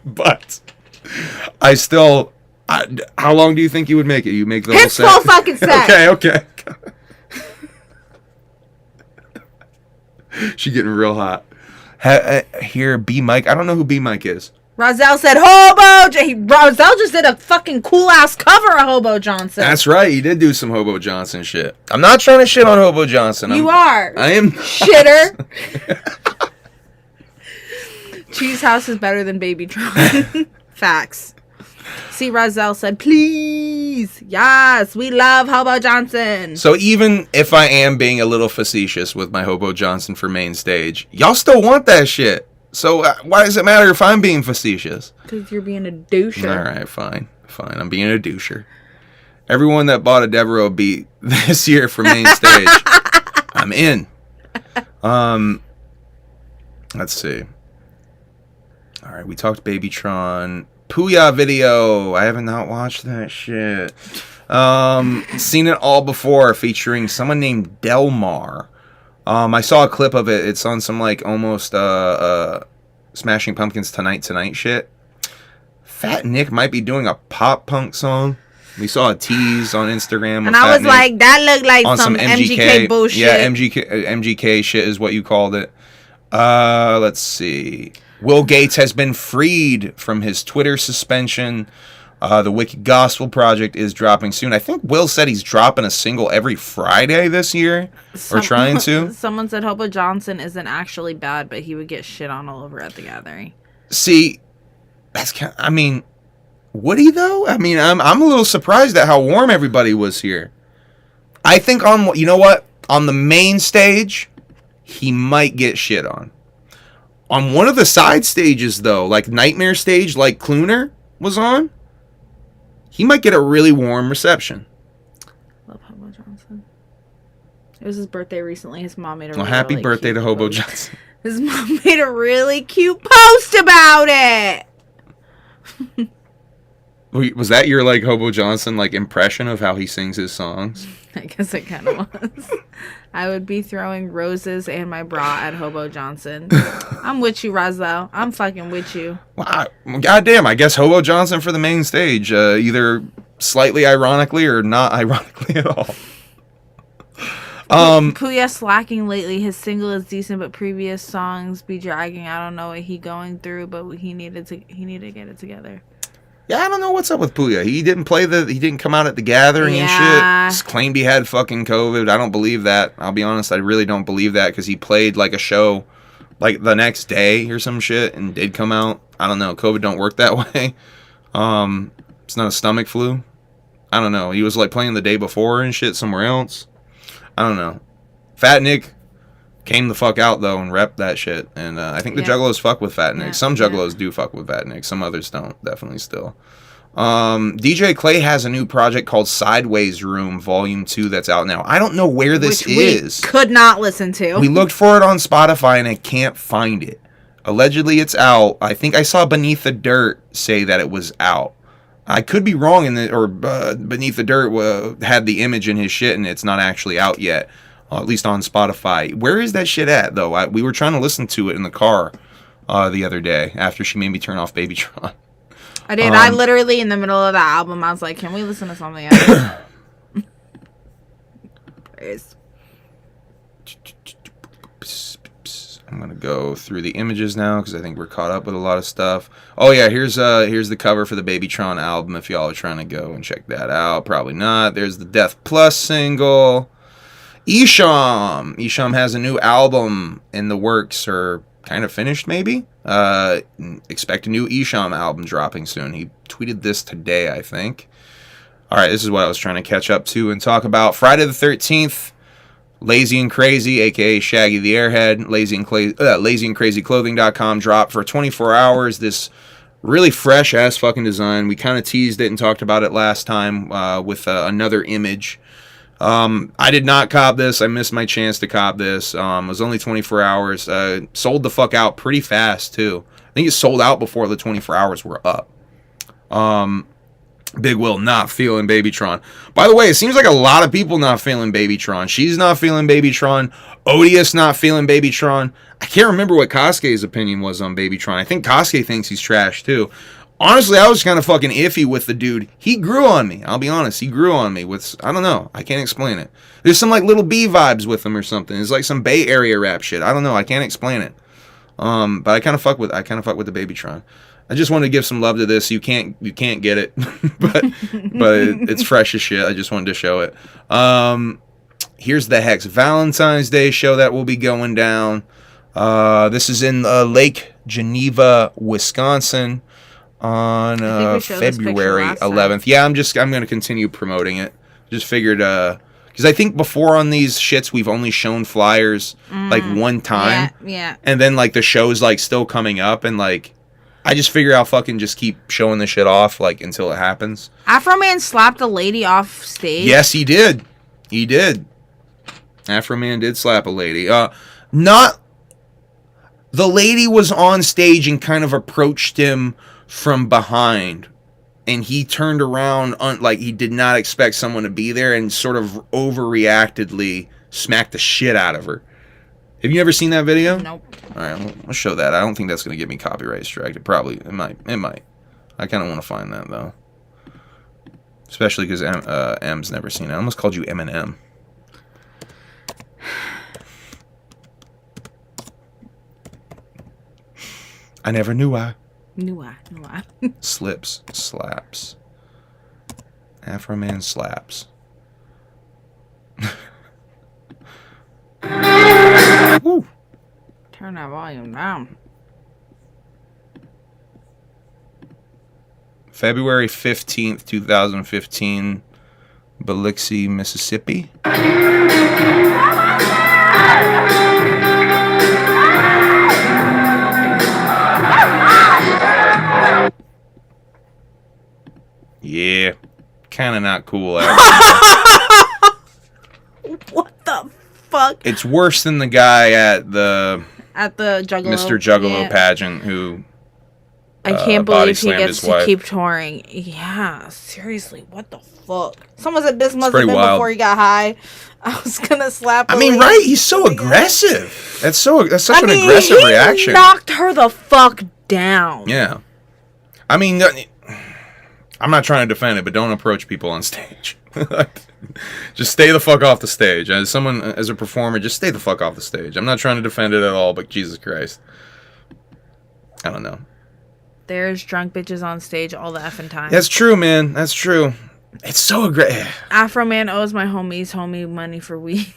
But I still... how long do you think you would make it? You make the whole set? His full fucking set. Okay. She getting real hot. Here, B Mike. I don't know who B Mike is. Rozelle said Hobo. Rozelle just did a fucking cool ass cover of Hobo Johnson. That's right. He did do some Hobo Johnson shit. I'm not trying to shit on Hobo Johnson. You are. I am. Shitter. Cheese House is better than Babytron. Facts. See, Rozelle said, please. Yes, we love Hobo Johnson. So even if I am being a little facetious with my Hobo Johnson for main stage, y'all still want that shit. So why does it matter if I'm being facetious? Because you're being a doucher. All right, fine. I'm being a doucher. Everyone that bought a Devereaux beat this year for main stage, I'm in. Let's see. All right, we talked Babytron. Puya video. I haven't not watched that shit. Seen it all before, featuring someone named Delmar. I saw a clip of it. It's on some like almost Smashing Pumpkins Tonight shit. Fat Nick might be doing a pop punk song. We saw a tease on Instagram. And I was like, that looked like some MGK bullshit. Yeah, MGK shit is what you called it. Let's see. Will Gates has been freed from his Twitter suspension. The Wicked Gospel Project is dropping soon. I think Will said he's dropping a single every Friday this year. Or trying to. Someone said Hobo Johnson isn't actually bad, but he would get shit on all over at the gathering. See, that's kind of, I mean, would he though? I mean, I'm a little surprised at how warm everybody was here. I think you know what? On the main stage, he might get shit on. On one of the side stages, though, like Nightmare stage, like Cluner was on, he might get a really warm reception. Love Hobo Johnson. It was his birthday recently. His mom made a happy really birthday to Hobo post. Johnson. His mom made a really cute post about it. Was that your like Hobo Johnson like impression of how he sings his songs? I guess it kind of was. I would be throwing roses and my bra at Hobo Johnson. I'm with you, Rozelle. I'm fucking with you. Wow, goddamn! I guess Hobo Johnson for the main stage, either slightly ironically or not ironically at all. Puya slacking lately. His single is decent, but previous songs be dragging. I don't know what he going through, but he needed to get it together. Yeah, I don't know what's up with Puya. He didn't come out at the gathering and shit. Just claimed he had fucking COVID. I don't believe that. I'll be honest, I really don't believe that because he played like a show like the next day or some shit and did come out. I don't know. COVID don't work that way. It's not a stomach flu. I don't know. He was like playing the day before and shit somewhere else. I don't know. Fat Nick came the fuck out though and repped that shit. And I think the Juggalos fuck with Fat Nick. Yeah. Some Juggalos do fuck with Fat Nick. Some others don't. Definitely still. DJ Clay has a new project called Sideways Room Volume 2 that's out now. I don't know where this is. We could not listen to. We looked for it on Spotify and I can't find it. Allegedly it's out. I think I saw Beneath the Dirt say that it was out. I could be wrong Beneath the Dirt had the image in his shit and it's not actually out yet. At least on Spotify. Where is that shit at, though? We were trying to listen to it in the car the other day after she made me turn off Babytron. I did. I literally, in the middle of the album, I was like, can we listen to something else? I'm going to go through the images now because I think we're caught up with a lot of stuff. Oh, yeah, here's the cover for the Babytron album if y'all are trying to go and check that out. Probably not. There's the Death Plus single. Isham has a new album in the works, or kind of finished maybe. Expect a new Isham album dropping soon. He tweeted this today, I think. Alright, this is what I was trying to catch up to and talk about. Friday the 13th, Lazy and Crazy, aka Shaggy the Airhead, lazyandcrazyclothing.com dropped for 24 hours. This really fresh ass fucking design. We kind of teased it and talked about it last time with another image. I did not cop this. I missed my chance to cop this. It was only 24 hours. Sold the fuck out pretty fast, too. I think it sold out before the 24 hours were up. Big Will not feeling Babytron. By the way, it seems like a lot of people not feeling Babytron. She's not feeling Babytron. Odious not feeling Babytron. I can't remember what Kosuke's opinion was on Babytron. I think Kosuke thinks he's trash, too. Honestly, I was kind of fucking iffy with the dude. He grew on me. I'll be honest. He grew on me with, I don't know. I can't explain it. There's some like Little B vibes with him or something. It's like some Bay Area rap shit. I don't know. I can't explain it. But I kind of fuck with the Babytron. I just wanted to give some love to this. You can't get it, but it's fresh as shit. I just wanted to show it. Here's the Hex Valentine's Day show that will be going down. This is in Lake Geneva, Wisconsin, on February 11th. Yeah, I'm going to continue promoting it. Just figured, because I think before on these shits we've only shown flyers like one time. Yeah. And then like the show's like still coming up, and like I just figure I'll fucking just keep showing this shit off like until it happens. Afro Man slapped a lady off stage. Yes, he did. He did. Afro Man did slap a lady. Not. The lady was on stage and kind of approached him from behind, and he turned around like he did not expect someone to be there, and sort of overreactedly smacked the shit out of her. Have you ever seen that video? Nope. All right, I'll show that. I don't think that's going to get me copyright strike. It might. I kind of want to find that, though. Especially because M's never seen it. I almost called you Eminem. I never knew I. Slips, slaps. Afro Man slaps. Woo. Turn that volume down. February 15th, 2015, Biloxi, Mississippi. Yeah, kind of not cool. What the fuck? It's worse than the guy at the Juggalo, Mr. Juggalo pageant who I can't believe he body-slammed gets his to wife. keep touring. Yeah, seriously, what the fuck? Someone said this must have pretty been wild. before he got high. I was gonna slap. I mean, right? He's so aggressive. That's such an aggressive he reaction. Knocked her the fuck down. Yeah. I mean, I'm not trying to defend it, but don't approach people on stage. Just stay the fuck off the stage. As a performer, just stay the fuck off the stage. I'm not trying to defend it at all, but Jesus Christ. I don't know. There's drunk bitches on stage all the effing time. That's true, man. That's true. It's so aggressive. Afro Man owes my homie money for weed.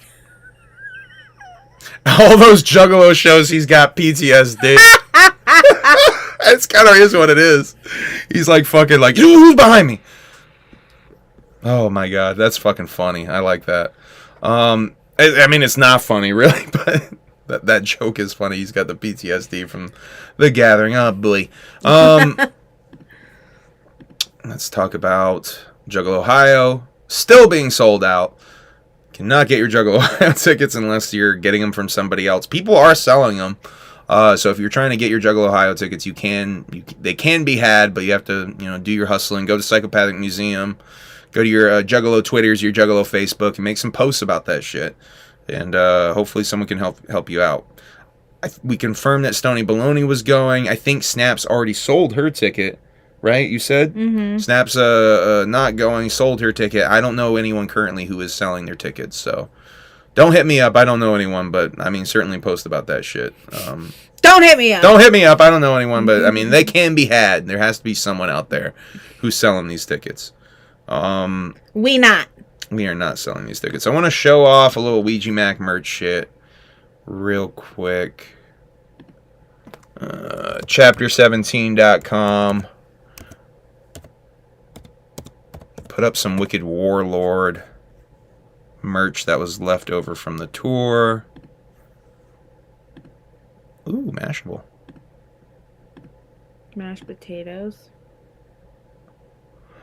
All those Juggalo shows, he's got PTSD. That's kind of is what it is. He's like fucking like, who's behind me? Oh my god, that's fucking funny. I like that. I mean, it's not funny really, but that joke is funny. He's got the PTSD from the gathering. Oh boy. Let's talk about Juggalo Ohio. Still being sold out. Cannot get your Juggalo Ohio tickets unless you're getting them from somebody else. People are selling them. So if you're trying to get your Juggalo Ohio tickets, they can be had, but you have to, do your hustling. Go to Psychopathic Museum. Go to your Juggalo Twitters, your Juggalo Facebook, and make some posts about that shit. And hopefully someone can help you out. We confirmed that Stony Baloney was going. I think Snap's already sold her ticket, right? You said? Mm-hmm. Snap's not going, sold her ticket. I don't know anyone currently who is selling their tickets, so don't hit me up. I don't know anyone, but I mean, certainly post about that shit. Don't hit me up. Don't hit me up. I don't know anyone, but I mean, they can be had. There has to be someone out there who's selling these tickets. We are not selling these tickets. I want to show off a little Ouija Mac merch shit real quick. Chapter17.com put up some Wicked Warlord merch that was left over from the tour. Ooh, Mashable. Mashed potatoes.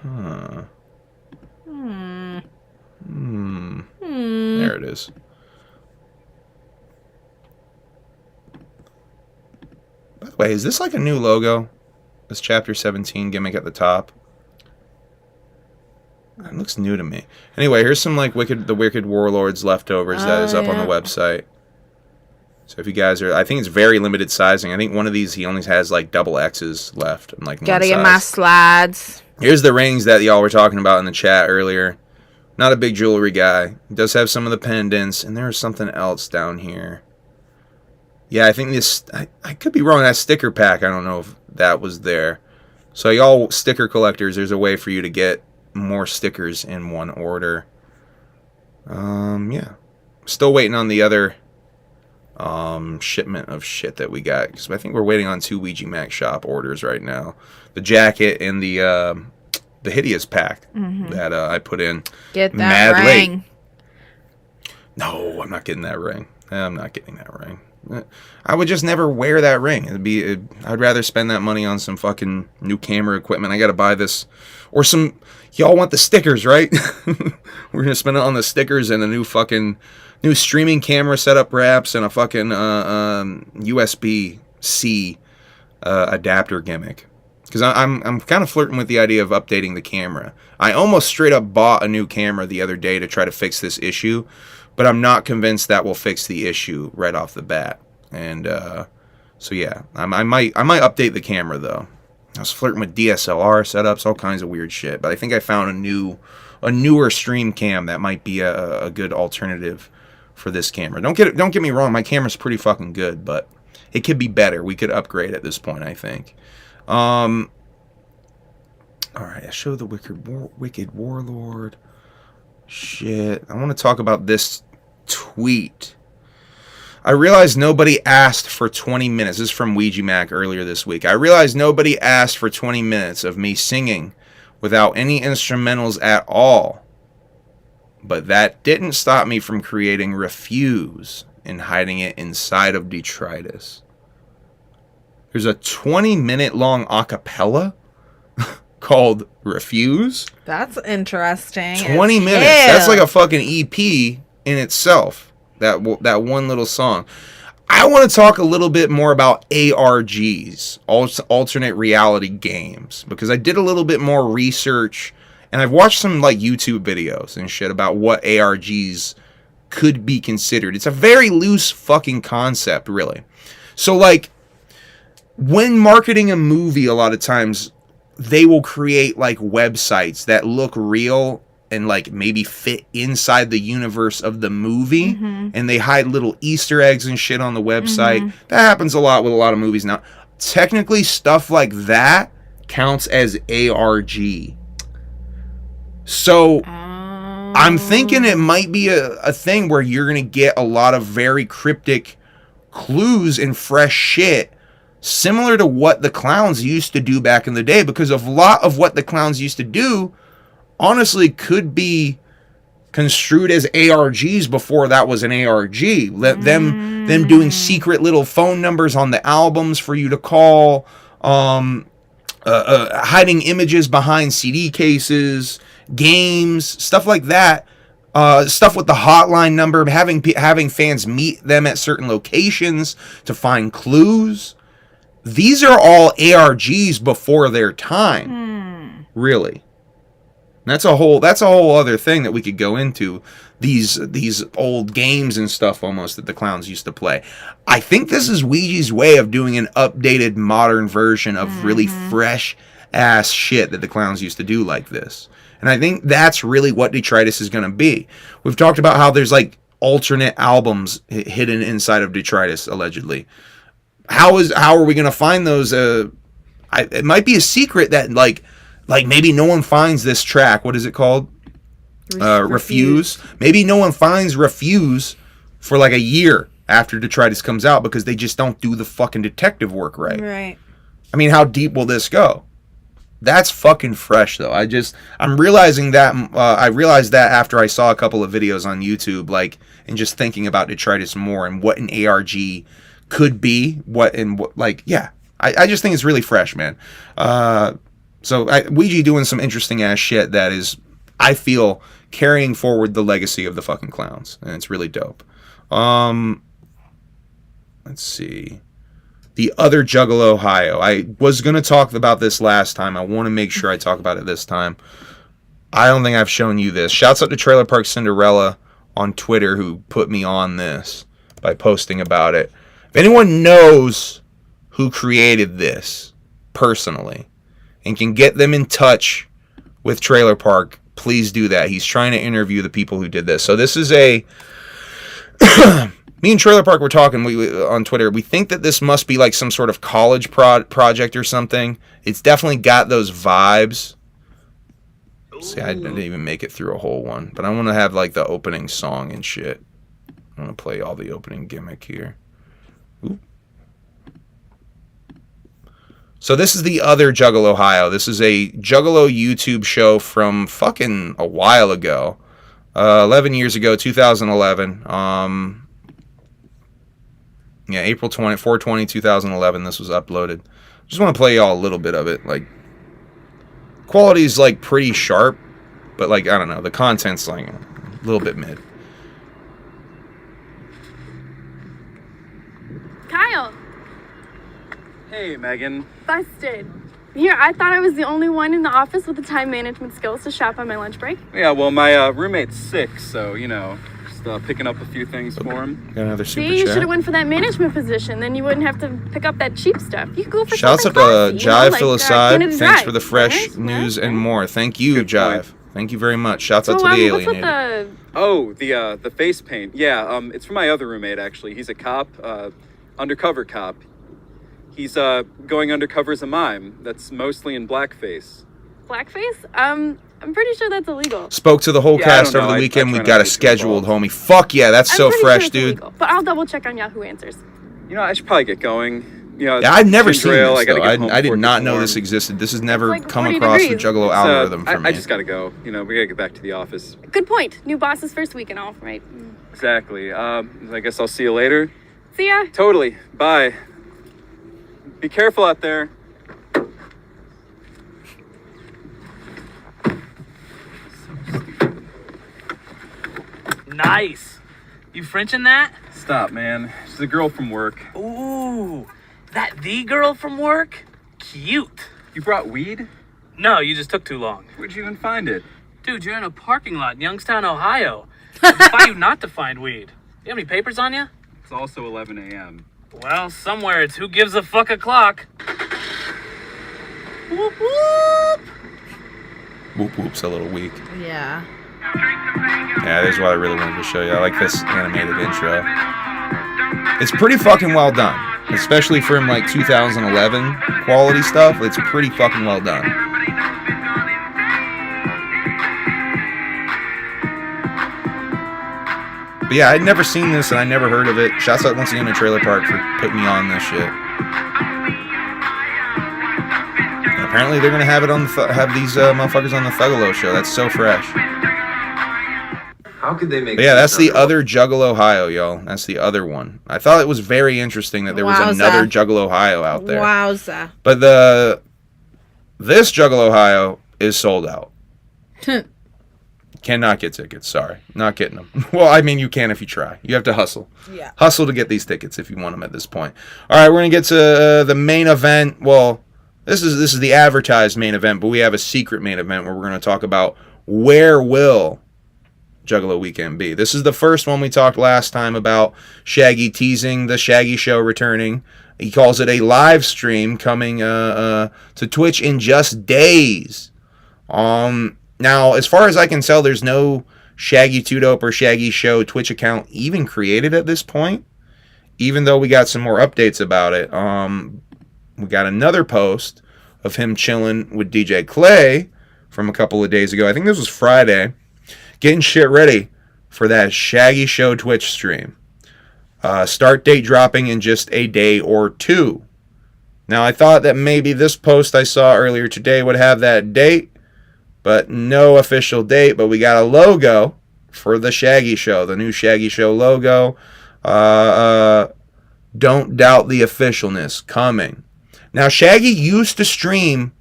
Huh. There it is. By the way, is this like a new logo? This Chapter 17 gimmick at the top. It looks new to me. Anyway, here's some like the Wicked Warlords leftovers that is up on the website. So if you guys are, I think it's very limited sizing. I think one of these he only has like double X's left. And like gotta get my slides. Here's the rings that y'all were talking about in the chat earlier. Not a big jewelry guy. He does have some of the pendants, and there's something else down here. Yeah, I think this... I could be wrong. That sticker pack, I don't know if that was there. So y'all sticker collectors, there's a way for you to get more stickers in one order. Yeah. Still waiting on the other shipment of shit that we got. Because I think we're waiting on 2 Ouija Mac shop orders right now. The jacket and the Hideous pack that I put in. Get that ring. Late. No, I'm not getting that ring. I'm not getting that ring. I would just never wear that ring. I'd rather spend that money on some fucking new camera equipment. I gotta buy this. Or some... Y'all want the stickers, right? We're gonna spend it on the stickers and a new streaming camera setup wraps and a fucking USB-C adapter gimmick. Because I'm kind of flirting with the idea of updating the camera. I almost straight up bought a new camera the other day to try to fix this issue, but I'm not convinced that will fix the issue right off the bat. And so yeah, I might update the camera though. I was flirting with DSLR setups, all kinds of weird shit, but I think I found a newer stream cam that might be a good alternative for this camera. Don't get me wrong, my camera's pretty fucking good, but it could be better. We could upgrade at this point, I think. All right, I show the wicked warlord. Shit, I want to talk about this tweet. I realized nobody asked for 20 minutes. This is from Ouija Mac earlier this week. I realized nobody asked for 20 minutes of me singing without any instrumentals at all. But that didn't stop me from creating Refuse and hiding it inside of detritus. There's a 20-minute long acapella called Refuse. That's interesting. 20 minutes. That's like a fucking EP in itself. That one little song. I want to talk a little bit more about ARGs, alternate reality games, because I did a little bit more research and I've watched some like YouTube videos and shit about what ARGs could be considered. It's a very loose fucking concept, really. So like when marketing a movie, a lot of times they will create like websites that look real and like maybe fit inside the universe of the movie, and they hide little Easter eggs and shit on the website. That happens a lot with a lot of movies now. Technically, stuff like that counts as ARG. So I'm thinking it might be a thing where you're gonna get a lot of very cryptic clues and fresh shit, similar to what the clowns used to do back in the day, because a lot of what the clowns used to do honestly could be construed as ARGs before that was an ARG. Them doing secret little phone numbers on the albums for you to call, hiding images behind CD cases, games, stuff like that. Stuff with the hotline number, having fans meet them at certain locations to find clues. These are all ARGs before their time, really. That's a whole other thing that we could go into. These old games and stuff almost that the clowns used to play. I think this is Ouija's way of doing an updated modern version of really fresh ass shit that the clowns used to do like this. And I think that's really what detritus is going to be. We've talked about how there's like alternate albums hidden inside of detritus allegedly. How are we going to find those? It might be a secret that like maybe no one finds this track. What is it called? Refuse. Maybe no one finds Refuse for like a year after detritus comes out because they just don't do the fucking detective work right. Right. I mean, how deep will this go? That's fucking fresh though. I'm realizing that I realized that after I saw a couple of videos on YouTube, like, and just thinking about detritus more and what an ARG could be, I just think it's really fresh, man. So Ouija doing some interesting ass shit that is, I feel, carrying forward the legacy of the fucking clowns, and it's really dope. Let's see. The other Juggalo Ohio. I was going to talk about this last time. I want to make sure I talk about it this time. I don't think I've shown you this. Shouts out to Trailer Park Cinderella on Twitter who put me on this by posting about it. If anyone knows who created this personally and can get them in touch with Trailer Park, please do that. He's trying to interview the people who did this. So this is Me and Trailer Park were talking on Twitter. We think that this must be like some sort of college project or something. It's definitely got those vibes. See, I didn't even make it through a whole one. But I want to have like the opening song and shit. I'm going to play all the opening gimmick here. Ooh. So this is the other Juggalo Ohio. This is a Juggalo YouTube show from fucking a while ago. 11 years ago, 2011. Yeah, April 4/20, 2011, this was uploaded. Just want to play y'all a little bit of it. Like, quality's like pretty sharp, but like, I don't know, the content's like a little bit mid. Kyle. Hey, Megan. Busted. Here, I thought I was the only one in the office with the time management skills to shop on my lunch break. Yeah, well, my roommate's sick, so, you know, just picking up a few things for him. Got another super See, you chat. should have went for that management position. Then you wouldn't have to pick up that cheap stuff. You could go for Shouts out something to classy, Jive like, Filicide. Canada Thanks Dry. for the fresh Yes, news yes, and yes. more. Thank you, Good Jive. point. Thank you very much. Shouts out So, to the what's with Alienated. Oh, the face paint. Yeah, it's for my other roommate, actually. He's a cop, undercover cop. He's going undercover as a mime. That's mostly in blackface. blackface? I'm pretty sure that's illegal. Spoke to the whole Yeah, I cast don't over know. the weekend. I We try got not it to get too scheduled, involved. homie. Fuck yeah, that's I'm so pretty fresh, sure it's dude. illegal, but I'll double check on Yahoo Answers. You know, I should probably get going. You know, Yeah, I'd never Ginger seen ale, this, gotta though. get home I did before it not gets know warm. this existed. This has never like come 40 across the degrees. Juggalo It's, algorithm for me. I just gotta go. You know, we gotta get back to the office. Good point. New boss's first week and all, right? Exactly. I guess I'll see you later. See ya. Totally. Bye. Be careful out there. Nice. You Frenching that? Stop, man. She's a girl from work. Ooh, that the girl from work? Cute. You brought weed? No, you just took too long. Where'd you even find it? Dude, you're in a parking lot in Youngstown, Ohio. I defy you not to find weed. You have any papers on you? It's also 11 a.m. Well, somewhere it's who gives a fuck o'clock. Whoop whoop. Whoop whoop's a little weak. Yeah. Yeah, this is what I really wanted to show you. I like this animated intro. It's pretty fucking well done. Especially from like 2011 quality stuff. It's pretty fucking well done. But yeah, I'd never seen this and I never heard of it. Shouts out once again to Trailer Park for putting me on this shit. And apparently they're gonna have it on have these motherfuckers on the Juggalo show. That's so fresh. How could they make? But yeah, that's the other Juggalo Ohio, y'all. That's the other one. I thought it was very interesting that there was Wowza. another Juggalo Ohio out there. Wowza. But this Juggalo Ohio is sold out. Cannot get tickets. Sorry, not getting them. Well, I mean, you can if you try. You have to hustle. Yeah. Hustle to get these tickets if you want them at this point. All right, we're gonna get to the main event. Well, this is the advertised main event, but we have a secret main event where we're gonna talk about where will Juggalo Weekend be. This is the first one we talked last time about Shaggy teasing the Shaggy Show returning. He calls it a live stream coming to Twitch in just days. Now, as far as I can tell, there's no Shaggy 2Dope or Shaggy Show Twitch account even created at this point, even though we got some more updates about it. We got another post of him chilling with DJ Clay from a couple of days ago. I think this was Friday. Getting shit ready for that Shaggy Show Twitch stream. Start date dropping in just a day or two. Now, I thought that maybe this post I saw earlier today would have that date, but no official date. But we got a logo for the Shaggy Show, the new Shaggy Show logo. Don't doubt the officialness coming. Now, Shaggy used to stream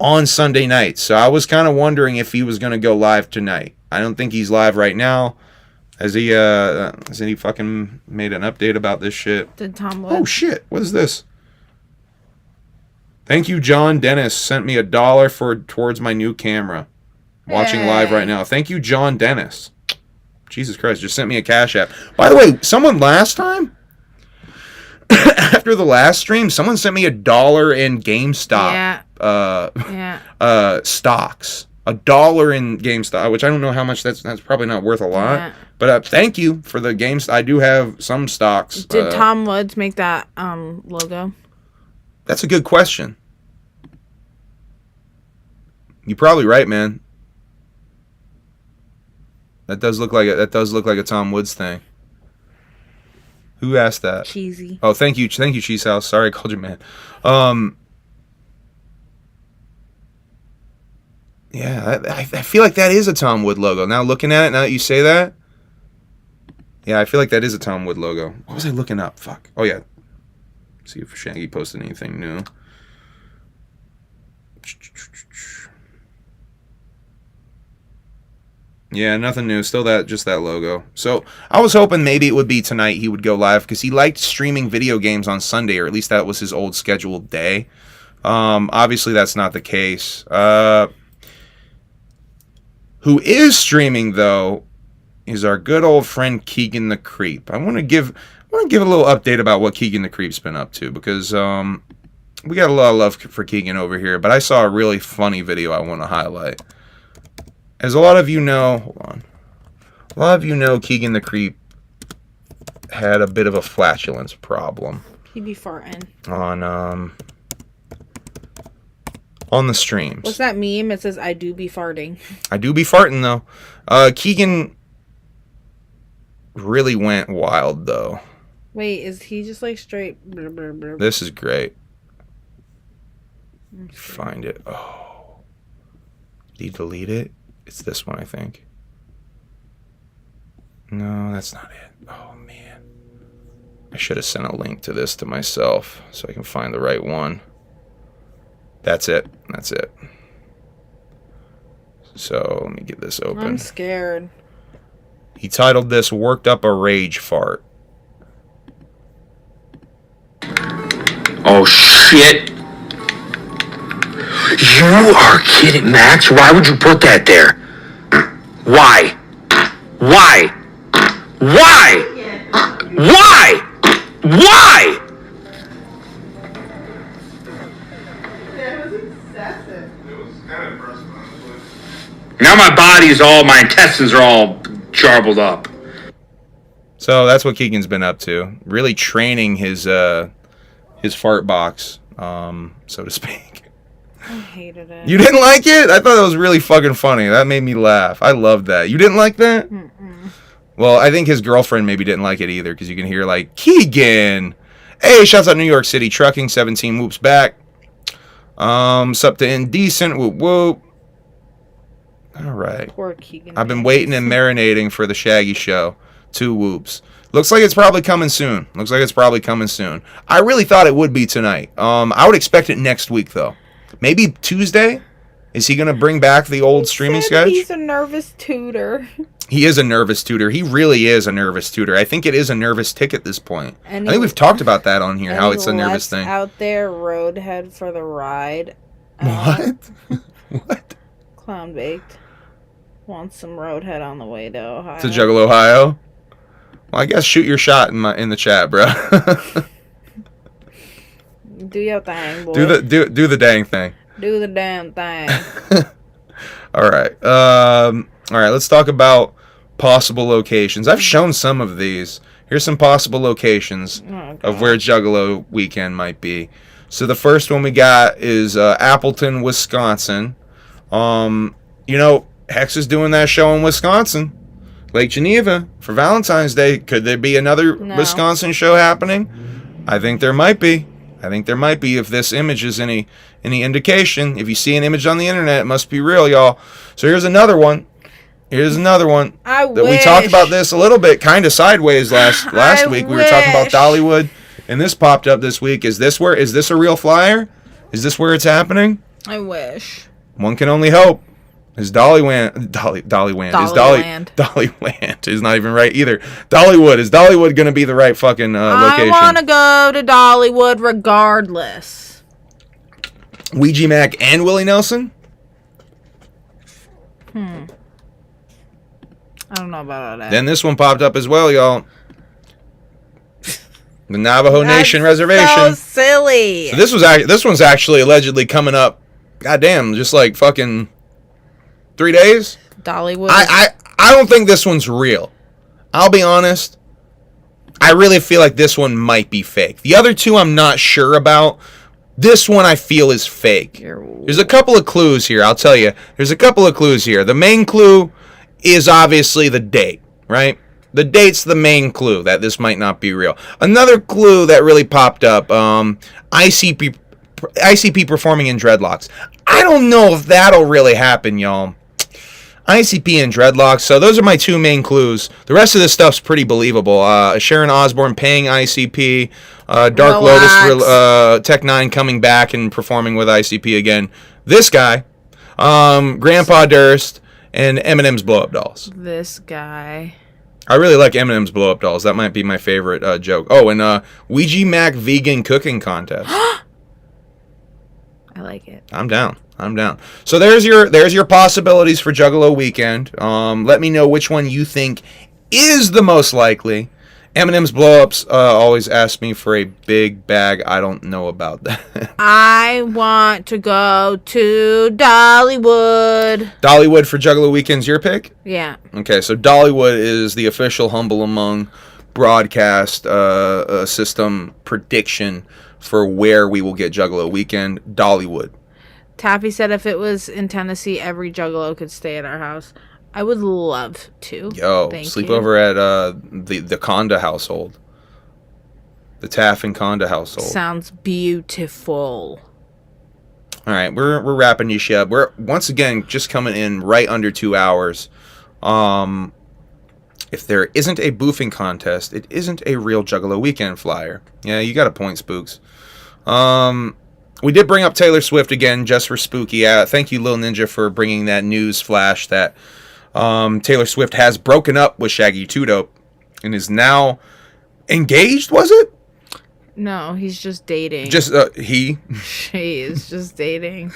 on Sunday nights, so I was kind of wondering if he was going to go live tonight. I don't think he's live right now. Has he fucking made an update about this shit? Did Tom Oh shit, what is this? Thank you, John Dennis. Sent me $1 towards my new camera. Watching live right now. Thank you, John Dennis. Jesus Christ, just sent me a Cash App. By the way, someone last time, after the last stream, someone sent me $1 in GameStop stocks. $1 in GameStop, which I don't know how much that's probably not worth a lot. Yeah. But thank you for the games. I do have some stocks. Did Tom Woods make that logo? That's a good question. You're probably right, man. That does look like a Tom Woods thing. Who asked that? Cheesy. Oh, thank you, Cheese House. Sorry, I called you man. Yeah, I feel like that is a Tom Wood logo. Now looking at it, now that you say that, yeah, I feel like that is a Tom Wood logo. What was I looking up? Fuck. Oh yeah. See if Shaggy posted anything new. Yeah, nothing new. Still just that logo. So I was hoping maybe it would be tonight he would go live because he liked streaming video games on Sunday, or at least that was his old scheduled day. Obviously that's not the case. Who is streaming though is our good old friend Keegan the Creep. I want to give a little update about what Keegan the Creep's been up to because we got a lot of love for Keegan over here, but I saw a really funny video I want to highlight. As a lot of you know, Keegan the Creep had a bit of a flatulence problem. He be farting. On the streams. What's that meme? It says, I do be farting. I do be farting, though. Keegan really went wild, though. Wait, is he just like straight... Blah, blah, blah? This is great. Find it. Oh. Did he delete it? It's this one, I think. No, that's not it. Oh, man. I should have sent a link to this to myself so I can find the right one. That's it. That's it. So, let me get this open. I'm scared. He titled this, Worked Up a Rage Fart. Oh, shit. You are kidding, Max? Why would you put that there? Why? Why? Why? Why? Why? Now my intestines are all jarbled up. So that's what Keegan's been up to. Really training his fart box, so to speak. I hated it. You didn't like it? I thought that was really fucking funny. That made me laugh. I loved that. You didn't like that? Mm-mm. Well, I think his girlfriend maybe didn't like it either because you can hear like, Keegan! Hey, shouts out New York City Trucking, 17 whoops back. Sup to Indecent, whoop whoop. All right. Poor Keegan. I've been waiting and marinating for the Shaggy show. 2 whoops. Looks like it's probably coming soon. I really thought it would be tonight. I would expect it next week, though. Maybe Tuesday? Is he going to bring back the old streaming sketch? He's a nervous tutor. He is a nervous tutor. He really is a nervous tutor. I think it is a nervous tick at this point. And I think we've talked about that on here, how it's a nervous thing. Out there, roadhead for the ride. What? What? Clown baked. Wants some roadhead on the way to Ohio. To Juggalo, Ohio? Well, I guess shoot your shot in the chat, bro. Do your thing, boy. do the dang thing. Do the damn thing. All right. All right. Let's talk about possible locations. I've shown some of these. Here's some possible locations of where Juggalo weekend might be. So the first one we got is Appleton, Wisconsin. Hex is doing that show in Wisconsin, Lake Geneva, for Valentine's Day. Could there be another Wisconsin show happening? I think there might be. If this image is any indication. If you see an image on the internet, it must be real, y'all. So here's another one. I wish. We talked about this a little bit, kind of sideways last week. We were talking about Dollywood, and this popped up this week. Is this a real flyer? Is this where it's happening? I wish. One can only hope. Is Dollyland is not even right either. Dollywood. Is Dollywood going to be the right fucking location? I want to go to Dollywood regardless. Ouija Mac and Willie Nelson? I don't know about all that. Then this one popped up as well, y'all. The Navajo Nation Reservation. So silly. So this one's actually allegedly coming up. Goddamn, just like fucking 3 days. Dollywood. I don't think this one's real. I'll be honest, I really feel like this one might be fake. The other two I'm not sure about. This one I feel is fake. There's a couple of clues here, I'll tell you. There's a couple of clues here. The main clue is obviously the date, right? The date's the main clue that this might not be real. Another clue that really popped up, ICP performing in dreadlocks. I don't know if that'll really happen, y'all. ICP and dreadlocks. So those are my two main clues. The rest of this stuff's pretty believable. Sharon Osbourne paying ICP. Dark Lotus Tech 9 coming back and performing with ICP again. This guy. Grandpa Durst. And Eminem's blow-up dolls. This guy. I really like Eminem's blow-up dolls. That might be my favorite joke. Oh, and Ouija Mac vegan cooking contest. I like it. I'm down. So there's your possibilities for Juggalo weekend. Let me know which one you think is the most likely. Eminem's blow-ups always ask me for a big bag. I don't know about that. I want to go to Dollywood. Dollywood for Juggalo weekend's your pick? Yeah. Okay, so Dollywood is the official Humble Among broadcast system prediction for where we will get Juggalo weekend. Dollywood. Taffy said if it was in Tennessee, every Juggalo could stay at our house. I would love to. Thank sleep you. Over at the Conda household. The Taff and Conda household. Sounds beautiful. All right, we're wrapping this shit up. We're once again just coming in right under 2 hours. If there isn't a boofing contest, it isn't a real Juggalo weekend flyer. Yeah, you got a point, Spooks. We did bring up Taylor Swift again just for Spooky. Thank you, Lil Ninja, for bringing that news flash that Taylor Swift has broken up with Shaggy 2 Dope and is now engaged, was it? No, he's just dating. He is just dating.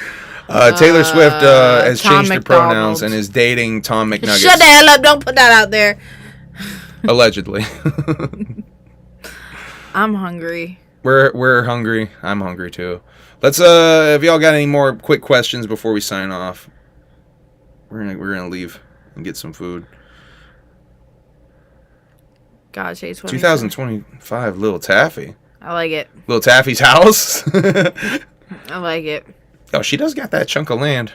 Taylor Swift has Tom changed her pronouns and is dating Tom McNuggets. Shut the hell up. Don't put that out there. Allegedly. I'm hungry. We're hungry. I'm hungry too. Let's if y'all got any more quick questions before we sign off. We're gonna leave and get some food. God, Chase. 2025 Lil Taffy. I like it. Lil Taffy's house. I like it. Oh, she does got that chunk of land.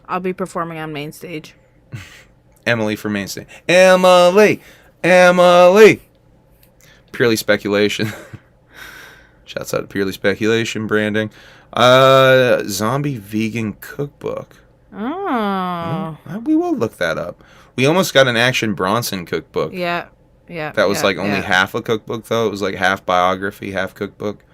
I'll be performing on main stage. Emily for main stage. Emily. Purely speculation. Shouts out to Purely Speculation branding. Zombie vegan cookbook. Oh. We will look that up. We almost got an Action Bronson cookbook. Yeah. That was only half a cookbook, though. It was like half biography, half cookbook.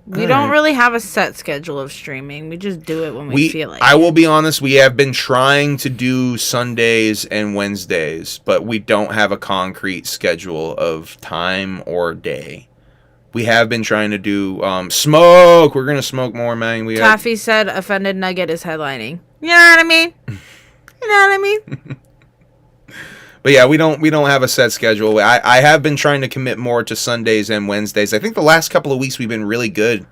We don't really have a set schedule of streaming. We just do it when we feel like it. I will be honest, we have been trying to do Sundays and Wednesdays, but we don't have a concrete schedule of time or day. We have been trying to do smoke. We're going to smoke more, man. Taffy said Offended Nugget is headlining. You know what I mean? But yeah, we don't have a set schedule. I have been trying to commit more to Sundays and Wednesdays. I think the last couple of weeks we've been really good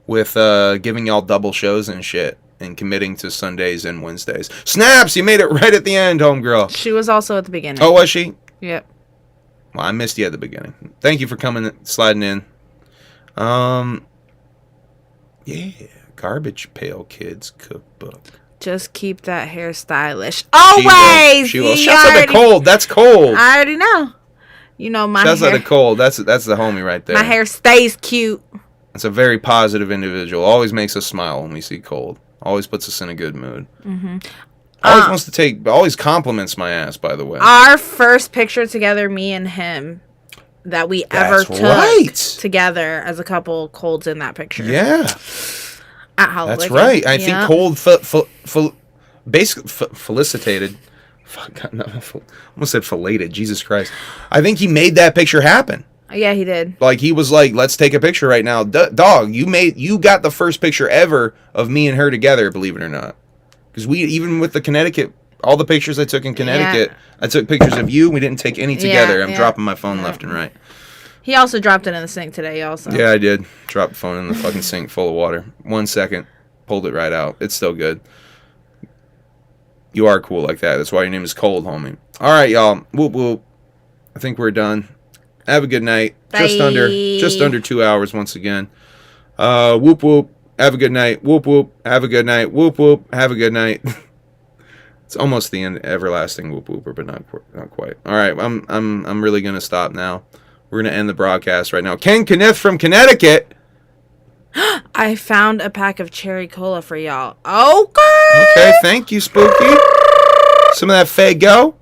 with giving y'all double shows and shit and committing to Sundays and Wednesdays. Snaps, you made it right at the end, homegirl. She was also at the beginning. Oh, was she? Yep. Well, I missed you at the beginning. Thank you for sliding in. Yeah, Garbage Pail Kids cookbook. Just keep that hair stylish. Always! She will. Shouts out to Cold. That's Cold. I already know. You know my Shouts hair. out to Cold. That's the homie right there. My hair stays cute. It's a very positive individual. Always makes us smile when we see Cold. Always puts us in a good mood. Mm-hmm. Always compliments my ass, by the way. Our first picture together, me and him, that we ever took together as a couple, Cold's in that picture. Yeah. At Halloween. That's right. I think Cold basically felicitated. Fuck, no, almost said filleted. Jesus Christ. I think he made that picture happen. Yeah, he did. Like, he was like, let's take a picture right now. Dog, you got the first picture ever of me and her together, believe it or not. Because even with the Connecticut, all the pictures I took in Connecticut, I took pictures of you. We didn't take any together. I'm dropping my phone left and right. He also dropped it in the sink today also. Yeah, I did. Dropped the phone in the fucking sink full of water. 1 second. Pulled it right out. It's still good. You are cool like that. That's why your name is Cold, homie. All right, y'all. Whoop whoop. I think we're done. Have a good night. Bye. Just under 2 hours once again. Whoop whoop. Have a good night. Whoop whoop. Have a good night. Whoop whoop. Have a good night. It's almost the end, everlasting whoop whooper, but not quite. All right, I'm really gonna stop now. We're gonna end the broadcast right now. Ken Kenneth from Connecticut. I found a pack of cherry cola for y'all. Okay. Okay, thank you, Spooky. Some of that Fago.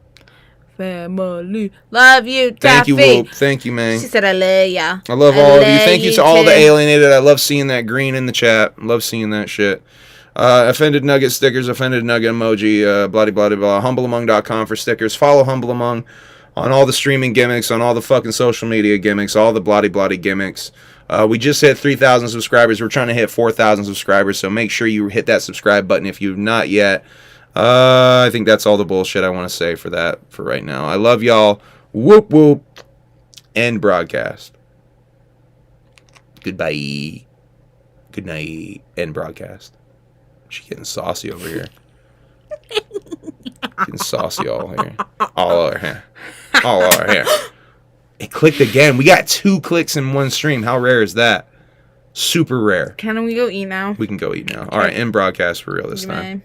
Family. Love you, Taffy. Thank you, Whoop. Thank you, man. She said I love ya. I love all of you. love Thank you you to all the too. alienated. I love seeing that green in the chat. Love seeing that shit. Offended Nugget stickers, Offended Nugget emoji, blah, blah, blah, blah. HumbleAmong.com for stickers. Follow Humble Among on all the streaming gimmicks, on all the fucking social media gimmicks, all the bloody gimmicks. We just hit 3,000 subscribers. We're trying to hit 4,000 subscribers, so make sure you hit that subscribe button if you've not yet. I think that's all the bullshit I want to say for that for right now. I love y'all. Whoop, whoop. End broadcast. Goodbye. Good night. End broadcast. She's getting saucy over here. Getting saucy all here. All over here. All over here. It clicked again. We got 2 clicks in one stream. How rare is that? Super rare. Can we go eat now? We can go eat now. All right, end broadcast for real this time. Goodbye.